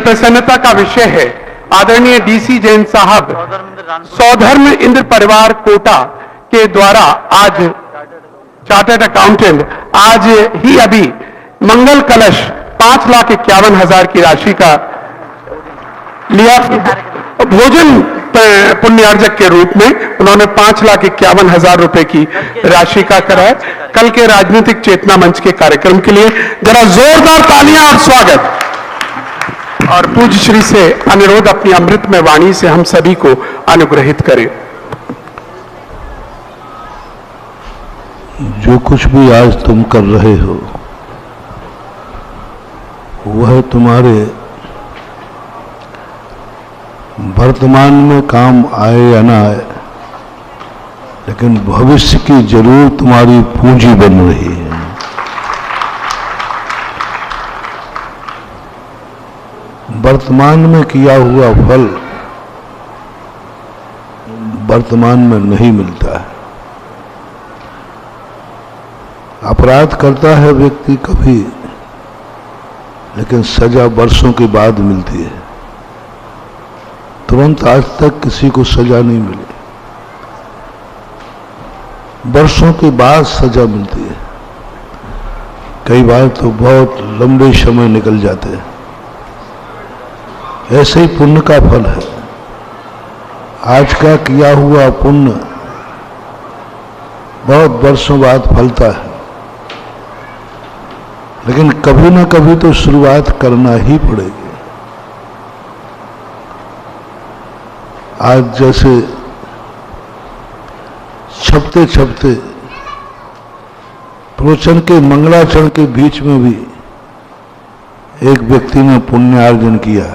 प्रसन्नता का विषय है आदरणीय डीसी जैन साहब सौधर्म इंद्र परिवार कोटा के द्वारा आज चार्टर्ड अकाउंटेंट आज ही अभी मंगल कलश 5,51,000 की राशि का लिया। भोजन पुण्यार्जक के रूप में उन्होंने 5,51,000 रुपए की राशि का कराया। कल के राजनीतिक चेतना मंच के कार्यक्रम के लिए जरा जोरदार तालियां और स्वागत। और पूज्य श्री से अनुरोध अपनी अमृतमय वाणी से हम सभी को अनुग्रहित करें। जो कुछ भी आज तुम कर रहे हो वह तुम्हारे वर्तमान में काम आए या ना आए, लेकिन भविष्य की जरूर तुम्हारी पूंजी बन रही है। वर्तमान में किया हुआ फल वर्तमान में नहीं मिलता है। अपराध करता है व्यक्ति कभी, लेकिन सजा वर्षों के बाद मिलती है। तुरंत आज तक किसी को सजा नहीं मिली, वर्षों के बाद सजा मिलती है। कई बार तो बहुत लंबे समय निकल जाते हैं। ऐसे ही पुण्य का फल है। आज का किया हुआ पुण्य बहुत वर्षों बाद फलता है, लेकिन कभी ना कभी तो शुरुआत करना ही पड़ेगी। आज जैसे छपते छपते प्रवचन के मंगलाचरण के बीच में भी एक व्यक्ति ने पुण्यार्जन किया।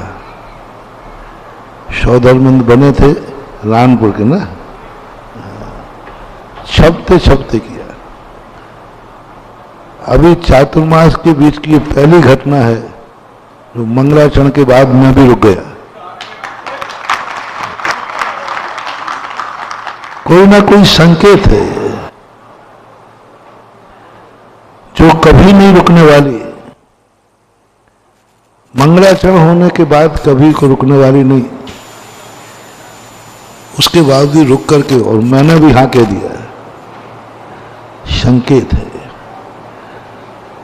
सौधर्मंद बने थे रानपुर के ना, छपते छपते किया। अभी चातुर्मास के बीच की ये पहली घटना है जो मंगलाचरण के बाद मैं भी रुक गया। कोई ना कोई संकेत है जो कभी नहीं रुकने वाली। मंगलाचरण होने के बाद कभी को रुकने वाली नहीं। उसके बाद भी रुक करके, और मैंने भी हाँ कह दिया, संकेत है।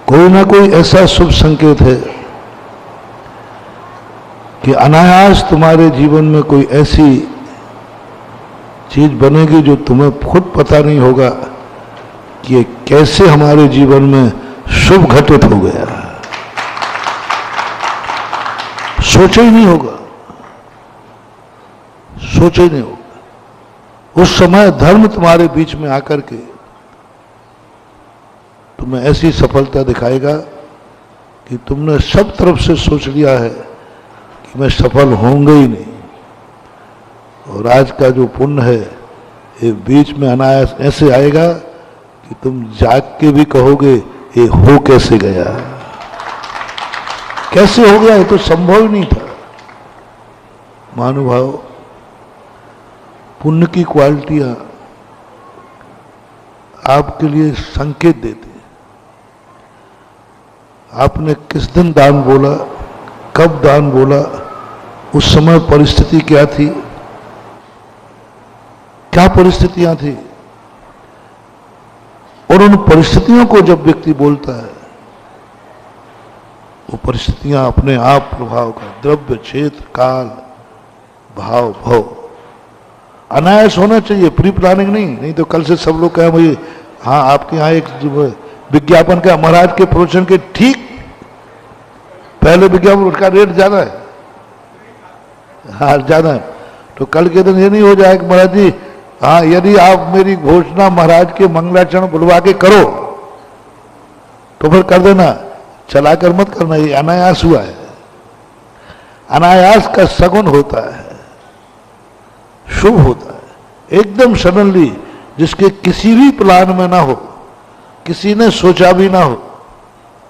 कोई ना कोई ऐसा शुभ संकेत है कि अनायास तुम्हारे जीवन में कोई ऐसी चीज बनेगी जो तुम्हें खुद पता नहीं होगा कि ये कैसे हमारे जीवन में शुभ घटित हो गया। सोचा ही नहीं होगा, सोचा ही नहीं होगा। उस समय धर्म तुम्हारे बीच में आकर के तुम्हें ऐसी सफलता दिखाएगा कि तुमने सब तरफ से सोच लिया है कि मैं सफल होंगे ही नहीं। और आज का जो पुण्य है ये बीच में अनायास ऐसे आएगा कि तुम जाग के भी कहोगे ये हो कैसे गया, कैसे हो गया, ये तो संभव ही नहीं था। महानुभाव, पुण्य की क्वालिटियां आपके लिए संकेत देती हैं। आपने किस दिन दान बोला, कब दान बोला, उस समय परिस्थिति क्या थी, क्या परिस्थितियां थी, और उन परिस्थितियों को जब व्यक्ति बोलता है वो परिस्थितियां अपने आप प्रभाव का द्रव्य, क्षेत्र, काल, भाव, भव अनायास होना चाहिए, प्री प्लानिंग नहीं तो कल से सब लोग कहें मुझे हाँ आपके यहाँ एक विज्ञापन का महाराज के प्रवचन के ठीक पहले विज्ञापन उसका रेट ज्यादा है, हाँ ज्यादा है, तो कल के दिन ये नहीं हो जाए कि महाराज जी हाँ यदि आप मेरी घोषणा महाराज के मंगलाचरण बुलवा के करो तो फिर कर देना, चलाकर मत करना। ये अनायास हुआ है। अनायास का सगुन होता है, शुभ होता है, एकदम सडनली, जिसके किसी भी प्लान में ना हो, किसी ने सोचा भी ना हो,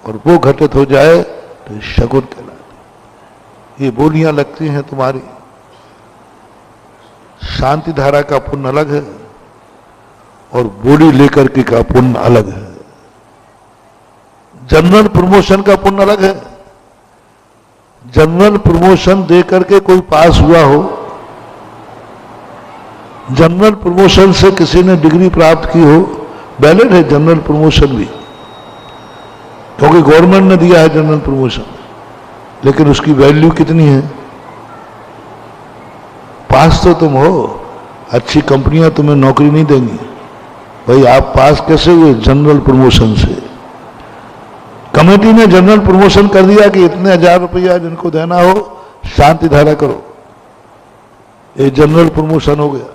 और वो घटित हो जाए तो शगुन कहलाती। ये बोलियां लगती हैं तुम्हारी। शांति धारा का पुण्य अलग है और बोली लेकर के का पुण्य अलग है। जनरल प्रमोशन का पुण्य अलग है, जनरल प्रमोशन दे करके कोई पास हुआ हो, जनरल प्रमोशन से किसी ने डिग्री प्राप्त की हो, वैलिड है जनरल प्रमोशन भी, क्योंकि गवर्नमेंट ने दिया है जनरल प्रमोशन, लेकिन उसकी वैल्यू कितनी है? पास तो तुम हो, अच्छी कंपनियां तुम्हें नौकरी नहीं देंगी। भाई आप पास कैसे हुए? जनरल प्रमोशन से। कमेटी ने जनरल प्रमोशन कर दिया कि इतने 1000 रुपया जिनको देना हो शांति धारा करो, ये जनरल प्रमोशन हो गया,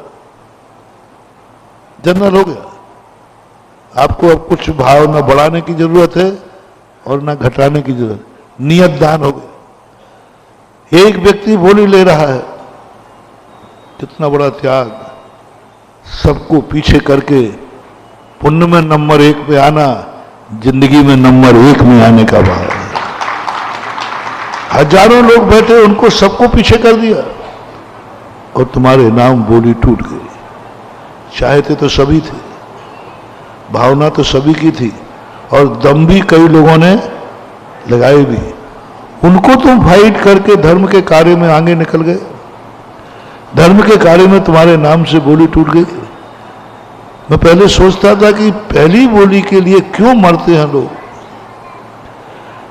जनरल हो गया। आपको अब कुछ भाव न बढ़ाने की जरूरत है और न घटाने की जरूरत, नियत दान हो गया। एक व्यक्ति बोली ले रहा है, कितना बड़ा त्याग, सबको पीछे करके पुण्य में नंबर 1 पे आना, जिंदगी में नंबर 1 में आने का भाव है। हजारों लोग बैठे, उनको सबको पीछे कर दिया और तुम्हारे नाम बोली टूट गई। चाहते तो सभी थे, भावना तो सभी की थी और दम भी कई लोगों ने लगाए भी। उनको तुम फाइट करके धर्म के कार्य में आगे निकल गए, धर्म के कार्य में तुम्हारे नाम से बोली टूट गई। मैं पहले सोचता था कि पहली बोली के लिए क्यों मरते हैं लोग।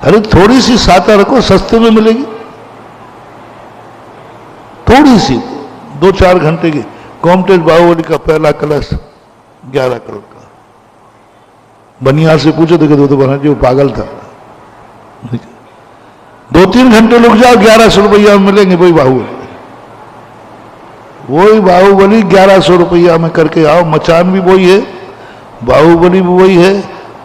अरे थोड़ी सी साता रखो, सस्ते में मिलेगी, थोड़ी सी 2-4 घंटे की। कॉम्टेज बाहुबली का पहला कलश 11 करोड़ का। बनियाल से पूछो देखो तो बना जी वो पागल था। 2-3 घंटे रुक जाओ, 1100 रुपया में मिलेंगे वही बाहुबली, वही बाहुबली 1100 रुपया में करके आओ। मचान भी वही है, बाहुबली भी वही है,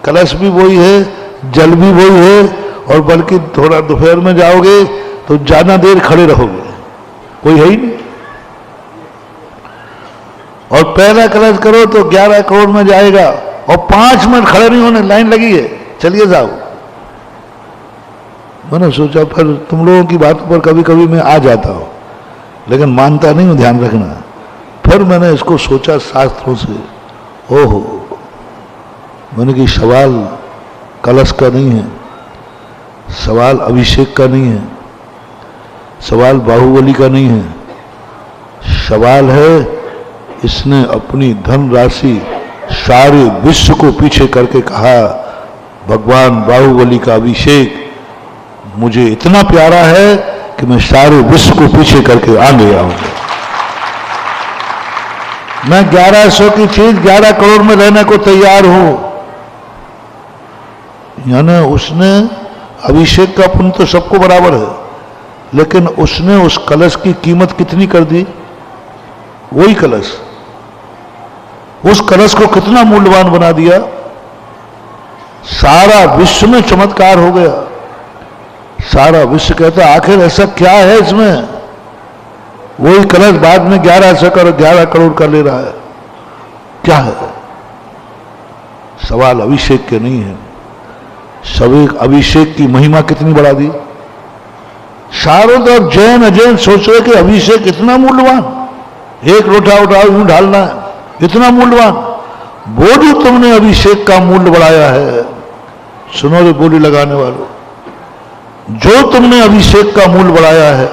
कलश भी वही है, जल भी वही है, और बल्कि थोड़ा दोपहर में जाओगे तो ज्यादा देर खड़े रहोगे, कोई है ही नहीं। और पहला कलश करो तो 11 करोड़ में जाएगा और 5 मिनट खड़े नहीं होने, लाइन लगी है, चलिए जाओ। मैंने सोचा फिर तुम लोगों की बातों पर कभी कभी मैं आ जाता हूं, लेकिन मानता नहीं हूं, ध्यान रखना। फिर मैंने इसको सोचा शास्त्रों से, ओहो, मैंने कि सवाल कलश का नहीं है, सवाल अभिषेक का नहीं है, सवाल बाहुबली का नहीं है, सवाल है इसने अपनी धन राशि सारे विश्व को पीछे करके कहा भगवान बाहुबली का अभिषेक मुझे इतना प्यारा है कि मैं सारे विश्व को पीछे करके आगे आऊंगा। मैं 1100 की चीज 11 करोड़ में लेने को तैयार हूं। यानी उसने अभिषेक का पुण्य तो सबको बराबर है, लेकिन उसने उस कलश की कीमत कितनी कर दी? वही कलश, उस कलश को कितना मूल्यवान बना दिया। सारा विश्व में चमत्कार हो गया। सारा विश्व कहता आखिर ऐसा क्या है इसमें। वही कलश बाद में 11 करोड़ का ले रहा है, क्या है? सवाल अभिषेक के नहीं है, सभी अभिषेक की महिमा कितनी बढ़ा दी। चारों तरफ जैन अजैन सोच रहे कि अभिषेक इतना मूल्यवान, एक लोटा उठाओ यूं ढालना है, इतना मूल्यवान। वो जो तुमने अभिषेक का मूल्य बढ़ाया है, सुनो रे बोली लगाने वालों, जो तुमने अभिषेक का मूल्य बढ़ाया है,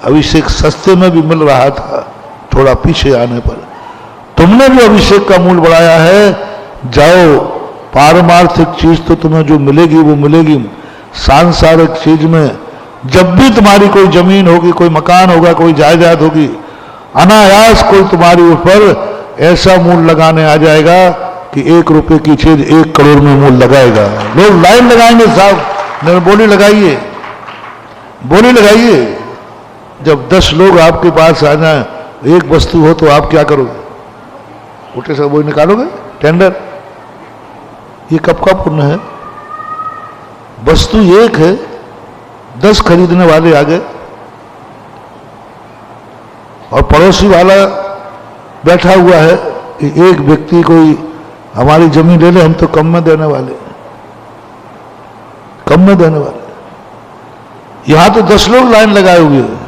अभिषेक सस्ते में भी मिल रहा था, थोड़ा पीछे आने पर तुमने जो अभिषेक का मूल्य बढ़ाया है, जाओ पारमार्थिक चीज तो तुम्हें जो मिलेगी वो मिलेगी। सांसारिक चीज में जब भी तुम्हारी कोई जमीन होगी, कोई मकान होगा, कोई जायदाद होगी, अनायास कोई तुम्हारे ऊपर ऐसा मूल्य लगाने आ जाएगा कि 1 रुपए की चीज 1 करोड़ में मूल्य लगाएगा। लोग लाइन लगाएंगे, साहब बोली लगाइए, बोली लगाइए। जब 10 लोग आपके पास आ जाए, एक वस्तु हो तो आप क्या करोगे? उठे सब बोली निकालोगे, टेंडर। ये कब का पुण्य है? वस्तु एक है, 10 खरीदने वाले आ गए और पड़ोसी वाला बैठा हुआ है कि एक व्यक्ति कोई हमारी जमीन ले ले, हम तो कम में देने वाले, कम में देने वाले। यहां तो 10 लोग लाइन लगाए हुए हैं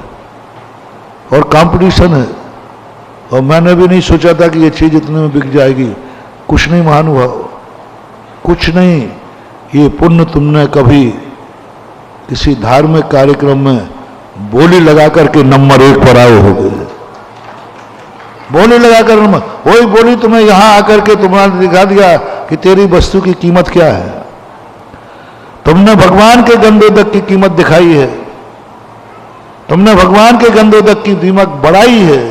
और कंपटीशन है, और मैंने भी नहीं सोचा था कि ये चीज इतने में बिक जाएगी। कुछ नहीं महानुभाव, कुछ नहीं। ये पुण्य तुमने कभी किसी धार्मिक कार्यक्रम में बोली लगा करके नंबर 1 पर आए हो गए। बोली लगाकर वही बोली तुम्हें यहां आकर के तुम्हारा दिखा दिया कि तेरी वस्तु की कीमत क्या है। तुमने भगवान के गंधोदक की कीमत दिखाई है, तुमने भगवान के गंधोदक की कीमत बढ़ाई है,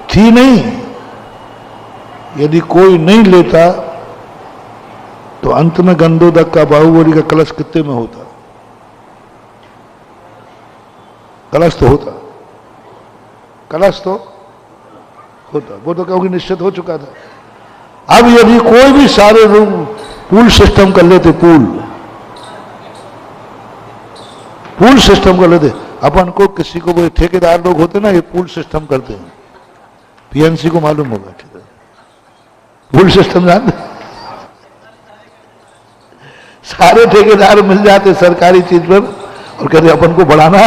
थी नहीं। यदि कोई नहीं लेता तो अंत में गंधोदक का बाहुबली का कलश कितने में होता? कलश तो होता, कलश तो होता, वो तो क्योंकि निश्चित हो चुका था। अब यदि कोई भी सारे लोग पूल सिस्टम कर लेते, पूल सिस्टम कर लेते, अपन को किसी को वो ठेकेदार लोग होते ना, ये पूल सिस्टम करते हैं, पीएनसी को मालूम होगा पूल सिस्टम जानते, सारे ठेकेदार मिल जाते सरकारी चीज पर और कहते अपन को बढ़ाना,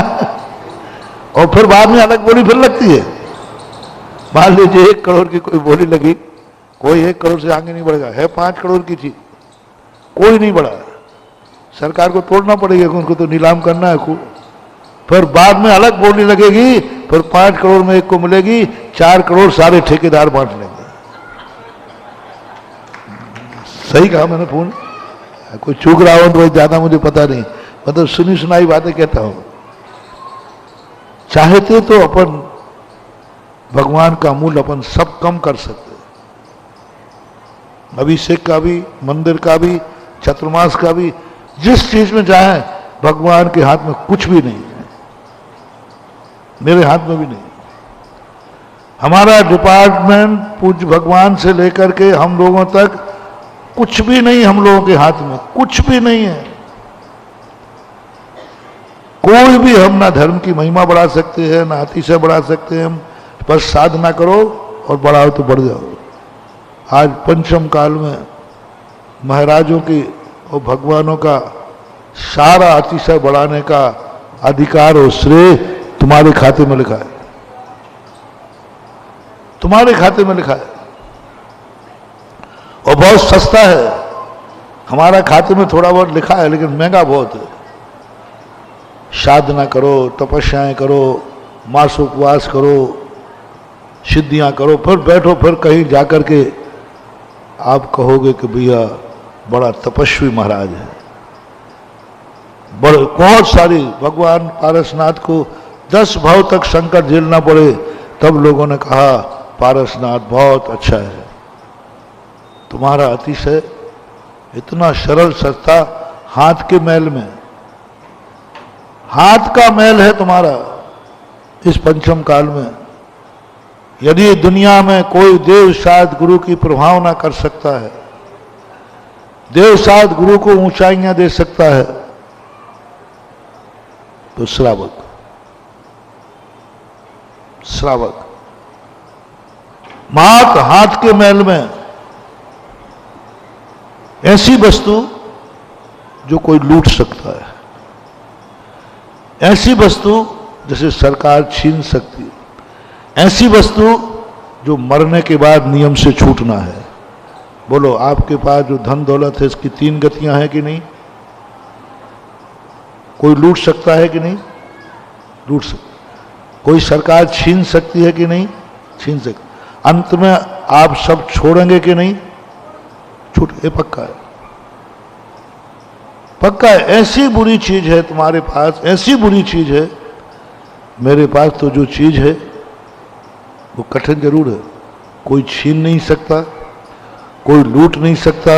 और फिर बाद में अलग बोली फिर लगती है। मान लीजिए 1 करोड़ की कोई बोली लगी, कोई 1 करोड़ से आगे नहीं बढ़ेगा, है 5 करोड़ की चीज, कोई नहीं बढ़ा, सरकार को तोड़ना पड़ेगा, उनको तो नीलाम करना है खूब। फिर बाद में अलग बोली लगेगी, फिर 5 करोड़ में 1 को मिलेगी, 4 करोड़ सारे ठेकेदार बांट लेंगे। सही कहा मैंने फोन, कोई चूक रहा हो तो ज्यादा मुझे पता नहीं, मतलब सुनी सुनाई बातें कहता हूं। चाहते तो अपन भगवान का मूल अपन सब कम कर सकते, अभिषेक का भी, मंदिर का भी, चतुर्मास का भी, जिस चीज में चाहे। भगवान के हाथ में कुछ भी नहीं है, मेरे हाथ में भी नहीं। हमारा डिपार्टमेंट पूज्य भगवान से लेकर के हम लोगों तक कुछ भी नहीं, हम लोगों के हाथ में कुछ भी नहीं है। कोई भी हम ना धर्म की महिमा बढ़ा सकते हैं, ना अतिशय बढ़ा सकते हैं। हम बस साधना करो और बढ़ाओ तो बढ़ जाओ। आज पंचम काल में महाराजों की और भगवानों का सारा अतिशय बढ़ाने का अधिकार और श्रेय तुम्हारे खाते में लिखा है, तुम्हारे खाते में लिखा है, और बहुत सस्ता है। हमारा खाते में थोड़ा बहुत लिखा है लेकिन महंगा बहुत है। साधना करो, तपस्याएं करो, मास उपवास करो, सिद्धियां करो, फिर बैठो, फिर कहीं जाकर के आप कहोगे कि भैया बड़ा तपस्वी महाराज है। बहुत सारी भगवान पारसनाथ को 10 भाव तक संकट झेलना पड़े, तब लोगों ने कहा पारसनाथ बहुत अच्छा है। तुम्हारा अतिशय इतना सरल सस्ता, हाथ के मैल में, हाथ का मैल है तुम्हारा इस पंचम काल में। यदि दुनिया में कोई देव शायद गुरु की प्रभाव ना कर सकता है, देव शायद गुरु को ऊंचाइयां दे सकता है, तो श्रावक, श्रावक मात हाथ के मैल में ऐसी वस्तु जो कोई लूट सकता है, ऐसी वस्तु जैसे सरकार छीन सकती, ऐसी वस्तु जो मरने के बाद नियम से छूटना है। बोलो आपके पास जो धन दौलत है इसकी 3 गतियां हैं कि नहीं? कोई लूट सकता है कि नहीं? लूट सकता। कोई सरकार छीन सकती है कि नहीं? छीन सकती। अंत में आप सब छोड़ेंगे कि नहीं? छूट, ये पक्का है, पक्का है। ऐसी बुरी चीज है तुम्हारे पास, ऐसी बुरी चीज है। मेरे पास तो जो चीज है वो कठिन जरूर है, कोई छीन नहीं सकता, कोई लूट नहीं सकता,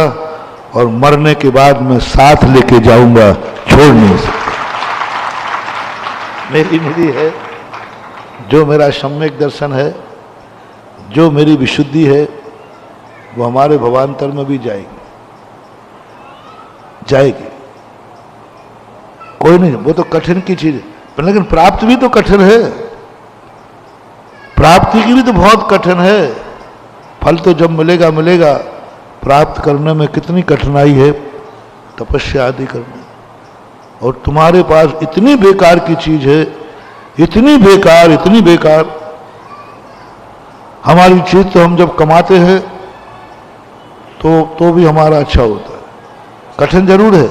और मरने के बाद मैं साथ लेके जाऊंगा, छोड़ नहीं सकता। मेरी है, जो मेरा सम्यक दर्शन है, जो मेरी विशुद्धि है, वो हमारे भवांतर में भी जाएगी, जाएगी। कोई नहीं, वो तो कठिन की चीज है, लेकिन प्राप्त भी तो कठिन है, प्राप्ति की भी तो बहुत कठिन है। फल तो जब मिलेगा मिलेगा, प्राप्त करने में कितनी कठिनाई है, तपस्या आदि करने। और तुम्हारे पास इतनी बेकार की चीज है, इतनी बेकार, इतनी बेकार। हमारी चीज तो हम जब कमाते हैं तो भी हमारा अच्छा होता है। कठिन जरूर है,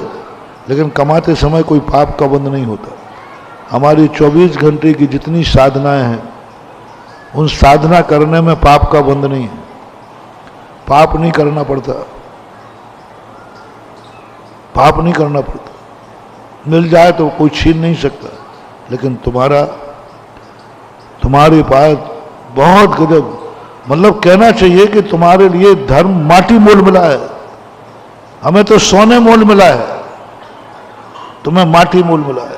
लेकिन कमाते समय कोई पाप का बंध नहीं होता। हमारी 24 घंटे की जितनी साधनाएं हैं, उन साधना करने में पाप का बंध नहीं है। पाप नहीं करना पड़ता, पाप नहीं करना पड़ता। मिल जाए तो कोई छीन नहीं सकता, लेकिन तुम्हारे पास बहुत गजब, मतलब कहना चाहिए कि तुम्हारे लिए धर्म माटी मोल मिला है। हमें तो सोने मोल मिला है, तुम्हें माटी मोल मिला है।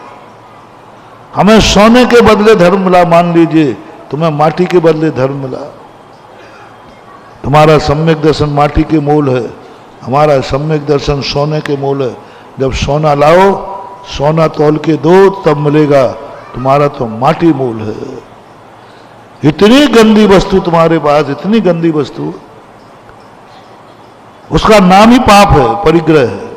हमें सोने के बदले धर्म मिला, मान लीजिए, तुम्हें माटी के बदले धर्म मिला। तुम्हारा सम्यक दर्शन माटी के मोल है, हमारा सम्यक दर्शन सोने के मोल है। जब सोना लाओ, सोना तौल के दो, तब मिलेगा। तुम्हारा तो माटी मोल है। इतनी गंदी वस्तु तुम्हारे पास, इतनी गंदी वस्तु, उसका नाम ही पाप है, परिग्रह है।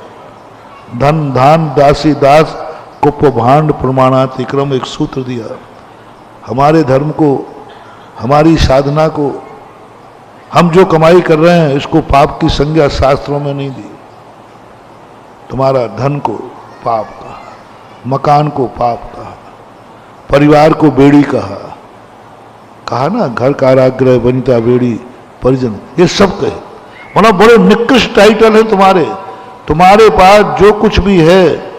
धन धान दासी दास कुप भांड प्रमाणातिक्रम, एक सूत्र दिया। हमारे धर्म को, हमारी साधना को, हम जो कमाई कर रहे हैं, इसको पाप की संज्ञा शास्त्रों में नहीं दी। तुम्हारा धन को पाप कहा, मकान को पाप कहा, परिवार को बेड़ी कहा ना, घर कारागृह वनिता बेड़ी परिजन, ये सब कहे। मतलब बड़े निकृष्ट टाइटल है तुम्हारे पास। जो कुछ भी है,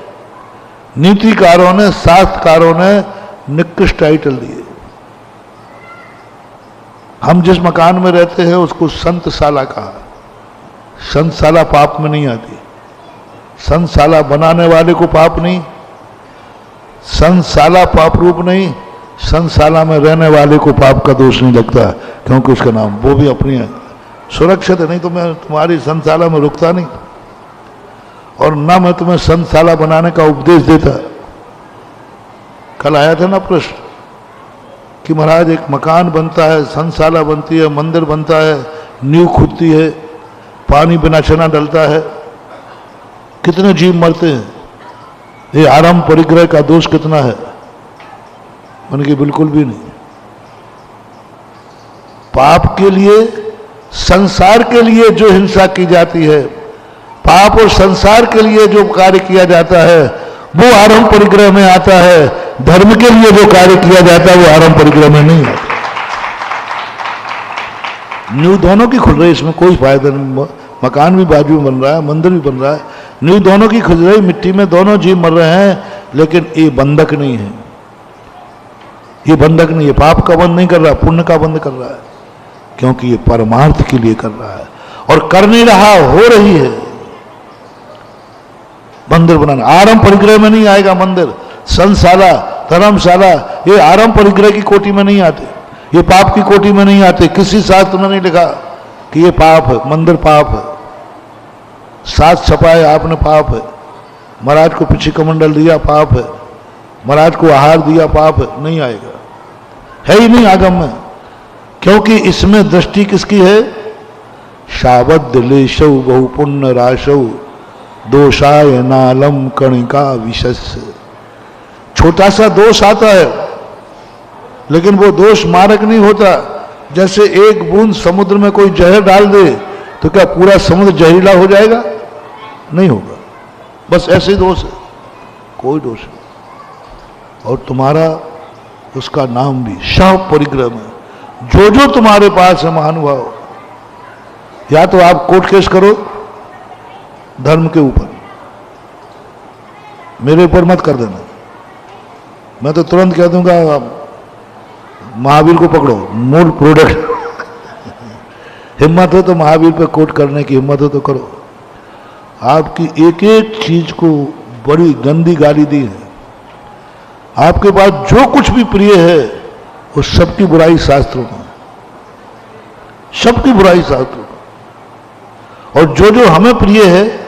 नीतिकारों ने, शास्त्रकारों ने निकृष्ट टाइटल दिए। हम जिस मकान में रहते हैं उसको संतशाला कहा। संतशाला पाप में नहीं आती। संतशाला बनाने वाले को पाप नहीं, संतशाला पाप रूप नहीं, संतशाला में रहने वाले को पाप का दोष नहीं लगता, क्योंकि उसका नाम वो भी अपनी है, सुरक्षित है। नहीं तो मैं तुम्हारी संतशाला में रुकता नहीं, और ना मैं तुम्हें संतशाला बनाने का उपदेश देता। कल आया था ना प्रश्न कि महाराज एक मकान बनता है, संतशाला बनती है, मंदिर बनता है, नींव खुदती है, पानी बिना चना डलता है, कितने जीव मरते हैं। ये आरंभ परिग्रह का दोष कितना है? उनकी बिल्कुल भी नहीं। पाप के लिए, संसार के लिए जो हिंसा की जाती है, पाप और संसार के लिए जो कार्य किया जाता है, वो आरंभ परिग्रह में आता है। धर्म के लिए जो कार्य किया जाता है वो आरंभ परिग्रह में नहीं आता। नींव दोनों की खुल रही है, इसमें कोई फायदा नहीं। मकान भी बाजू में बन रहा है, मंदिर भी बन रहा है, नींव दोनों की खुल रही, मिट्टी में दोनों जीव मर रहे हैं, लेकिन ये बंधक नहीं है। ये बंधक नहीं है, पाप का बंध नहीं कर रहा, पुण्य का बंध कर रहा है, क्योंकि ये परमार्थ के लिए कर रहा है और कर नहीं रहा, हो रही है। मंदिर बनाना आरंभ परिग्रह में नहीं आएगा। मंदिर, संतशाला, धर्मशाला, ये आरंभ परिग्रह की कोटि में नहीं आते, ये पाप की कोटि में नहीं आते। किसी शास्त्र में नहीं लिखा कि ये पाप है, मंदिर पाप है, साथ छपाए आपने पाप है, महाराज को पिछी कमंडल दिया पाप है, महाराज को आहार दिया पाप है, नहीं आएगा, है ही नहीं आगम में। क्योंकि इसमें दृष्टि किसकी है? शावद लेशौ बहु पुण्य राशौ दोषाय नालम कणिका विशस्य। छोटा सा दोष आता है, लेकिन वो दोष मारक नहीं होता। जैसे एक बूंद समुद्र में कोई जहर डाल दे तो क्या पूरा समुद्र जहरीला हो जाएगा? नहीं होगा। बस ऐसे दोष है, कोई दोष नहीं। और तुम्हारा उसका नाम भी शव परिग्रह में जो तुम्हारे पास है महानुभाव, या तो आप कोर्ट केस करो धर्म के ऊपर, मेरे ऊपर मत कर देना। मैं तो तुरंत कह दूंगा महावीर को पकड़ो, मूल प्रोडक्ट। हिम्मत हो तो महावीर पे कोर्ट करने की हिम्मत हो तो करो। आपकी एक एक चीज को बड़ी गंदी गाली दी है। आपके पास जो कुछ भी प्रिय है वो सबकी बुराई शास्त्रों में, सबकी बुराई शास्त्रों में, और जो हमें प्रिय है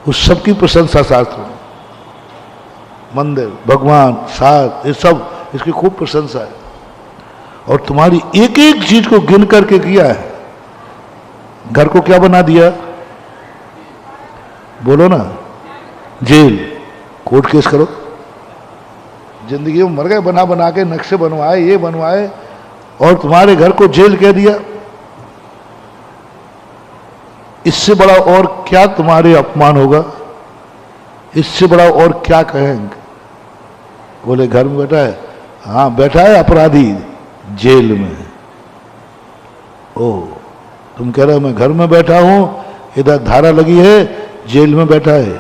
उस सबकी प्रशंसा शास्त्रों में। मंदिर, भगवान, साथ, ये सब इसकी खूब प्रशंसा है। और तुम्हारी एक एक चीज को गिन करके किया है। घर को क्या बना दिया? बोलो ना, जेल। कोर्ट केस करो। जिंदगी में मर गए, बना बना के नक्शे बनवाए, ये बनवाए, और तुम्हारे घर को जेल कह दिया। इससे बड़ा और क्या तुम्हारे अपमान होगा? इससे बड़ा और क्या कहेंगे? बोले घर में बैठा है। हाँ बैठा है अपराधी जेल में। ओ तुम कह रहे हो मैं घर में बैठा हूं, इधर धारा लगी है, जेल में बैठा है।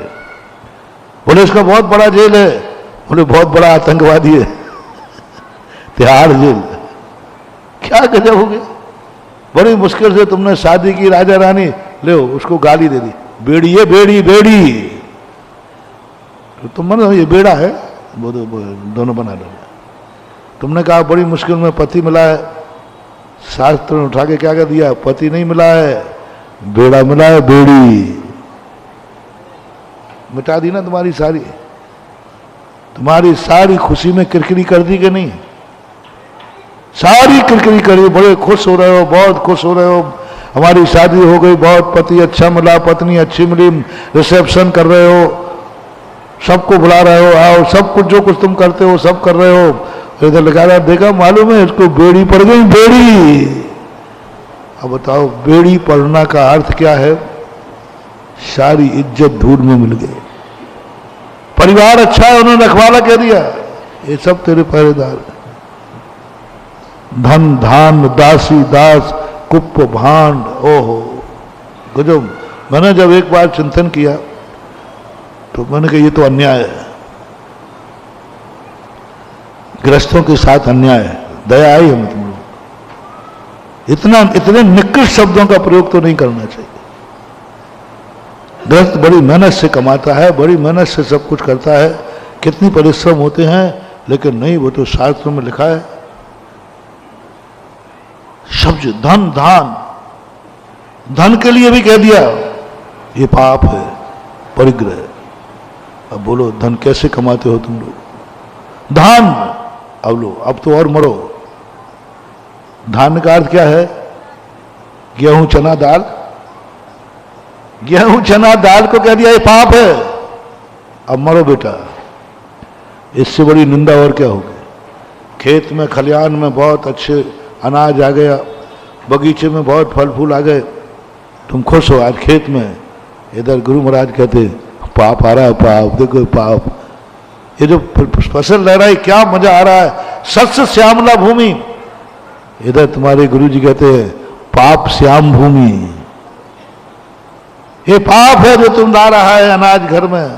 बोले इसका बहुत बड़ा जेल है। बोले बहुत बड़ा आतंकवादी है तिहाड़ जेल। क्या गजब हो गया। बड़ी मुश्किल से तुमने शादी की राजा रानी, ले उसको गाली दे दी, बेड़ी है बेड़ी बेड़ी। तो तुम मानो ये बेड़ा है, वो दोनों बना लो। तुमने कहा बड़ी मुश्किल में पति मिला है, शास्त्र ने उठा के क्या कर दिया, पति नहीं मिला है, बेड़ा मिला है बेड़ी। मिटा दी ना तुम्हारी सारी खुशी में किरकिरी कर दी कि नहीं? सारी किरकिरी कर दी। बड़े खुश हो रहे हो, बहुत खुश हो रहे हो, हमारी शादी हो गई, बहुत पति अच्छा मिला, पत्नी अच्छी मिली, रिसेप्शन कर रहे हो, सबको बुला रहे हो, आओ, सब कुछ जो कुछ तुम करते हो सब कर रहे हो। इधर लगा रहा, देखा मालूम है इसको बेड़ी पड़ गई, बेड़ी। अब बताओ बेड़ी पड़ना का अर्थ क्या है? सारी इज्जत धूल में मिल गई। परिवार अच्छा है, उन्होंने रखवाला कह दिया, ये सब तेरे पहरेदार। धन धान दासी दास कुप भांड, ओहो गजब। मैंने जब एक बार चिंतन किया तो मैंने कहा ये तो अन्याय है, गृहस्थों के साथ अन्याय है। दया आई हमें तुम लोग। इतने निकृष्ट शब्दों का प्रयोग तो नहीं करना चाहिए। गृहस्थ बड़ी मेहनत से कमाता है, बड़ी मेहनत से सब कुछ करता है, कितनी परिश्रम होते हैं, लेकिन नहीं, वो तो शास्त्र में लिखा है शब्द धन धान, धन के लिए भी कह दिया ये पाप है, परिग्रह। अब बोलो धन कैसे कमाते हो तुम लोग? धान, अब लो, अब तो और मरो। धान का अर्थ क्या है? गेहूं चना दाल। गेहूं चना दाल को कह दिया ये पाप है, अब मरो बेटा। इससे बड़ी निंदा और क्या होगी? खेत में खलियान में बहुत अच्छे अनाज आ गया, बगीचे में बहुत फल फूल आ गए, तुम खुश हो आज खेत में। इधर गुरु महाराज कहते पाप आ रहा है, पाप देखो पाप। ये जो फसल लहराई क्या मजा आ रहा है, सत्य श्यामला भूमि। इधर तुम्हारे गुरु जी कहते हैं पाप श्याम भूमि। ये पाप है जो तुम ला रहा है अनाज घर में,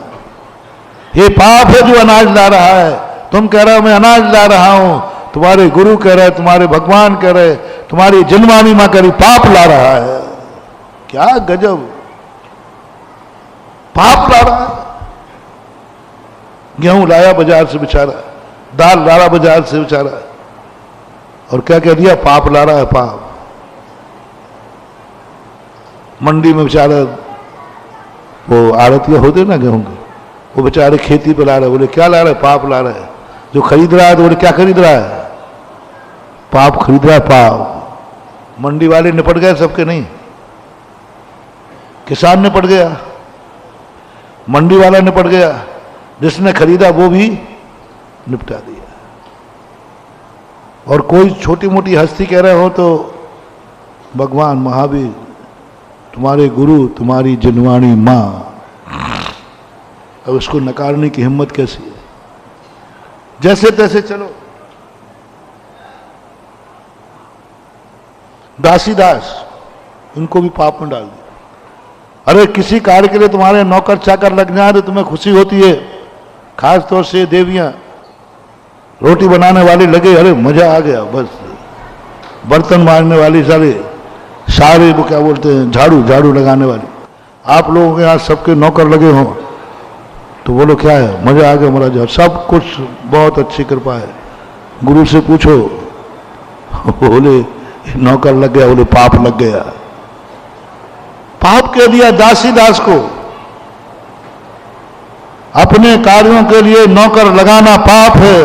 ये पाप है जो अनाज ला रहा है। तुम कह रहे हो मैं अनाज ला रहा हूं, तुम्हारे गुरु कह रहे, तुम्हारे भगवान कह रहे, तुम्हारी जन्मानी मां कह रही पाप ला रहा है। क्या गजब, पाप ला रहा है। गेहूं लाया बाजार से बेचारा, दाल लाया बाजार से बेचारा, और क्या कह दिया? पाप ला रहा है, पाप। मंडी में बेचारा वो आड़तिया होते ना गेहूं के, वो बेचारे खेती पे ला रहे, बोले क्या ला रहे? पाप ला रहे। जो खरीद रहा है तो बोले क्या खरीद रहा है? पाप खरीद रहा है, पाप। मंडी वाले निपट गए सबके? नहीं, किसान निपट गया, मंडी वाला निपट गया, जिसने खरीदा वो भी निपटा दिया। और कोई छोटी मोटी हस्ती कह रहे हो तो भगवान महावीर, तुम्हारे गुरु, तुम्हारी जिनवाणी मां, अब उसको नकारने की हिम्मत कैसी है? जैसे तैसे चलो। दासी दास, इनको भी पाप में डाल दिया। अरे किसी कार्य के लिए तुम्हारे नौकर चाकर लग जाए तो तुम्हें खुशी होती है, खास तौर से देवियां रोटी बनाने वाली लगे, अरे मजा आ गया बस। बर्तन मारने वाली सारे वो क्या बोलते हैं, झाड़ू लगाने वाली, आप लोगों के यहाँ सबके नौकर लगे हों तो बोलो क्या है, मजा आ गया महाराज, सब कुछ बहुत अच्छी कृपा है। गुरु से पूछो, बोले नौकर लग गया, बोले पाप लग गया। पाप कह दिया दासी दास को। अपने कार्यों के लिए नौकर लगाना पाप है।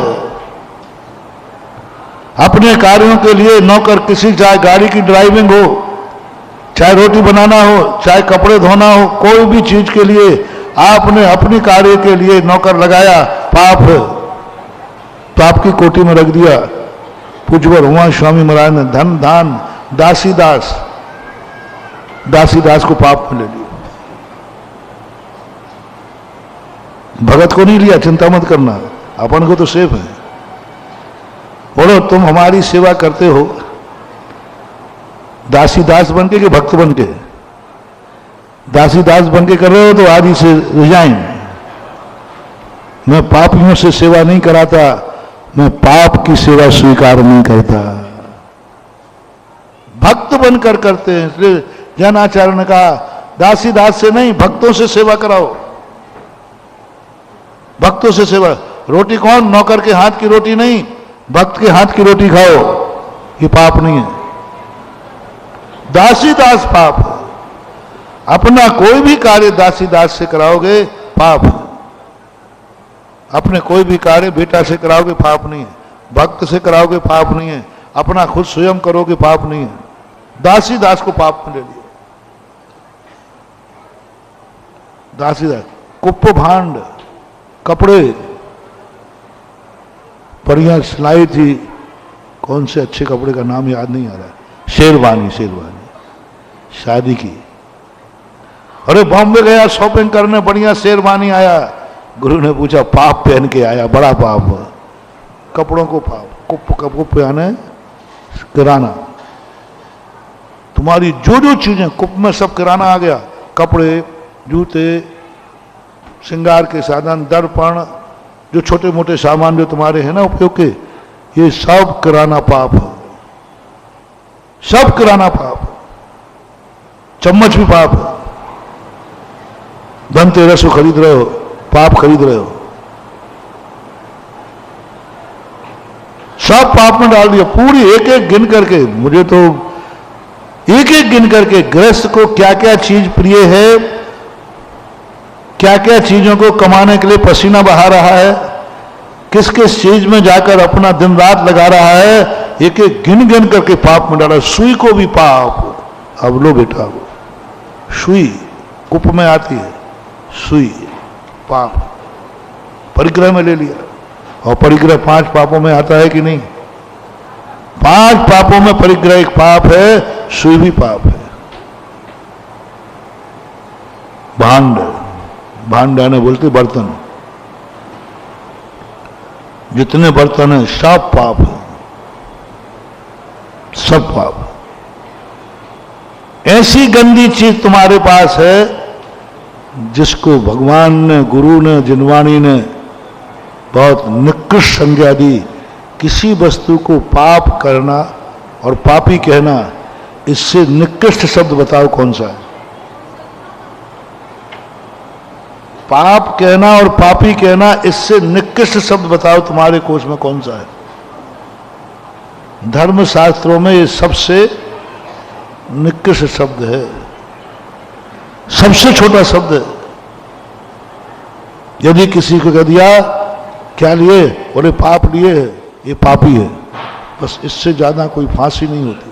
अपने कार्यों के लिए नौकर, किसी चाहे गाड़ी की ड्राइविंग हो, चाहे रोटी बनाना हो, चाहे कपड़े धोना हो, कोई भी चीज के लिए आपने अपनी कार्य के लिए नौकर लगाया, पाप है। तो आपकी कोटी में रख दिया। पूज्यवर हुआ स्वामी महाराज ने धन धान दासी दास को पाप में ले लिया। भगत को नहीं लिया, चिंता मत करना, अपन को तो सेफ है। बोलो तुम हमारी सेवा करते हो दासी दास बन के कि भक्त बन के? दासी दास बन के कर रहे हो तो आज ही से रिजाइन। मैं पापियों से सेवा नहीं कराता, मैं पाप की सेवा स्वीकार नहीं करता। भक्त बनकर करते हैं, इसलिए जैन आचार्य ने कहा दासी दास से नहीं, भक्तों से सेवा कराओ। भक्तों से सेवा। रोटी कौन? नौकर के हाथ की रोटी नहीं, भक्त के हाथ की रोटी खाओ, ये पाप नहीं है। दासी दास पाप है। अपना कोई भी कार्य दासी दास से कराओगे पाप है। अपने कोई भी कार्य बेटा से कराओगे पाप नहीं है, भक्त से कराओगे पाप नहीं है, अपना खुद स्वयं करोगे पाप नहीं है। दासी दास को पाप में ले लिया। दासी दास, कुप्प भांड, कपड़े, बढ़िया सिलाई थी, कौन से अच्छे कपड़े का नाम याद नहीं आ रहा है, शेरवानी, शेरवानी शादी की। अरे बॉम्बे गया शॉपिंग करने, बढ़िया शेरवानी आया, गुरु ने पूछा पाप पहन के आया, बड़ा पाप। कपड़ों को पाप, कुप यानी किराना। तुम्हारी जो जो चीजें कुप में सब किराना आ गया, कपड़े, जूते, श्रृंगार के साधन, दर्पण, जो छोटे मोटे सामान जो तुम्हारे हैं ना उपयोग के, ये सब किराना पाप है, सब किराना पाप है। चम्मच भी पाप है। धनतेरस को खरीद रहे हो, पाप खरीद रहे हो, सब पाप में डाल दिया। पूरी एक एक गिन करके, मुझे तो एक एक गिन करके गृहस्थ को क्या क्या चीज प्रिय है, क्या क्या चीजों को कमाने के लिए पसीना बहा रहा है, किस किस चीज में जाकर अपना दिन रात लगा रहा है, एक एक गिन गिन करके पाप में डाला। सुई को भी पाप। अब लो बेटा, वो सुई कुप में आती है, सुई पाप, परिग्रह में ले लिया। और परिग्रह 5 पापों में आता है कि नहीं? 5 पापों में परिग्रह एक पाप है, सुई भी पाप है। भांड, भांड आने बोलते बर्तन, जितने बर्तन हैं सब पाप है, सब पाप। ऐसी गंदी चीज तुम्हारे पास है जिसको भगवान ने, गुरु ने, जिनवाणी ने बहुत निकृष्ट संज्ञा दी। किसी वस्तु को पाप करना और पापी कहना, इससे निकृष्ट शब्द बताओ कौन सा है? पाप कहना और पापी कहना, इससे निकृष्ट शब्द बताओ तुम्हारे कोश में कौन सा है? धर्म शास्त्रों में ये सबसे निकृष्ट शब्द है, सबसे छोटा शब्द है। यदि किसी को कह दिया क्या लिए, बोले पाप लिए है, ये पापी है, बस इससे ज्यादा कोई फांसी नहीं होती।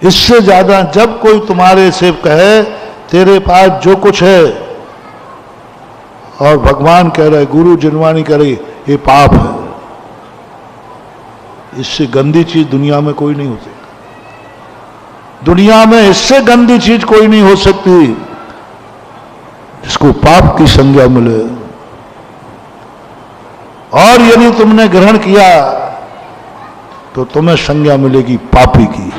इससे ज्यादा जब कोई तुम्हारे से कहे तेरे पास जो कुछ है, और भगवान कह रहे, गुरु जिनवाणी कह रही, ये पाप है, इससे गंदी चीज दुनिया में कोई नहीं हो सकती। दुनिया में इससे गंदी चीज कोई नहीं हो सकती जिसको पाप की संज्ञा मिले। और यदि तुमने ग्रहण किया तो तुम्हें संज्ञा मिलेगी पापी की,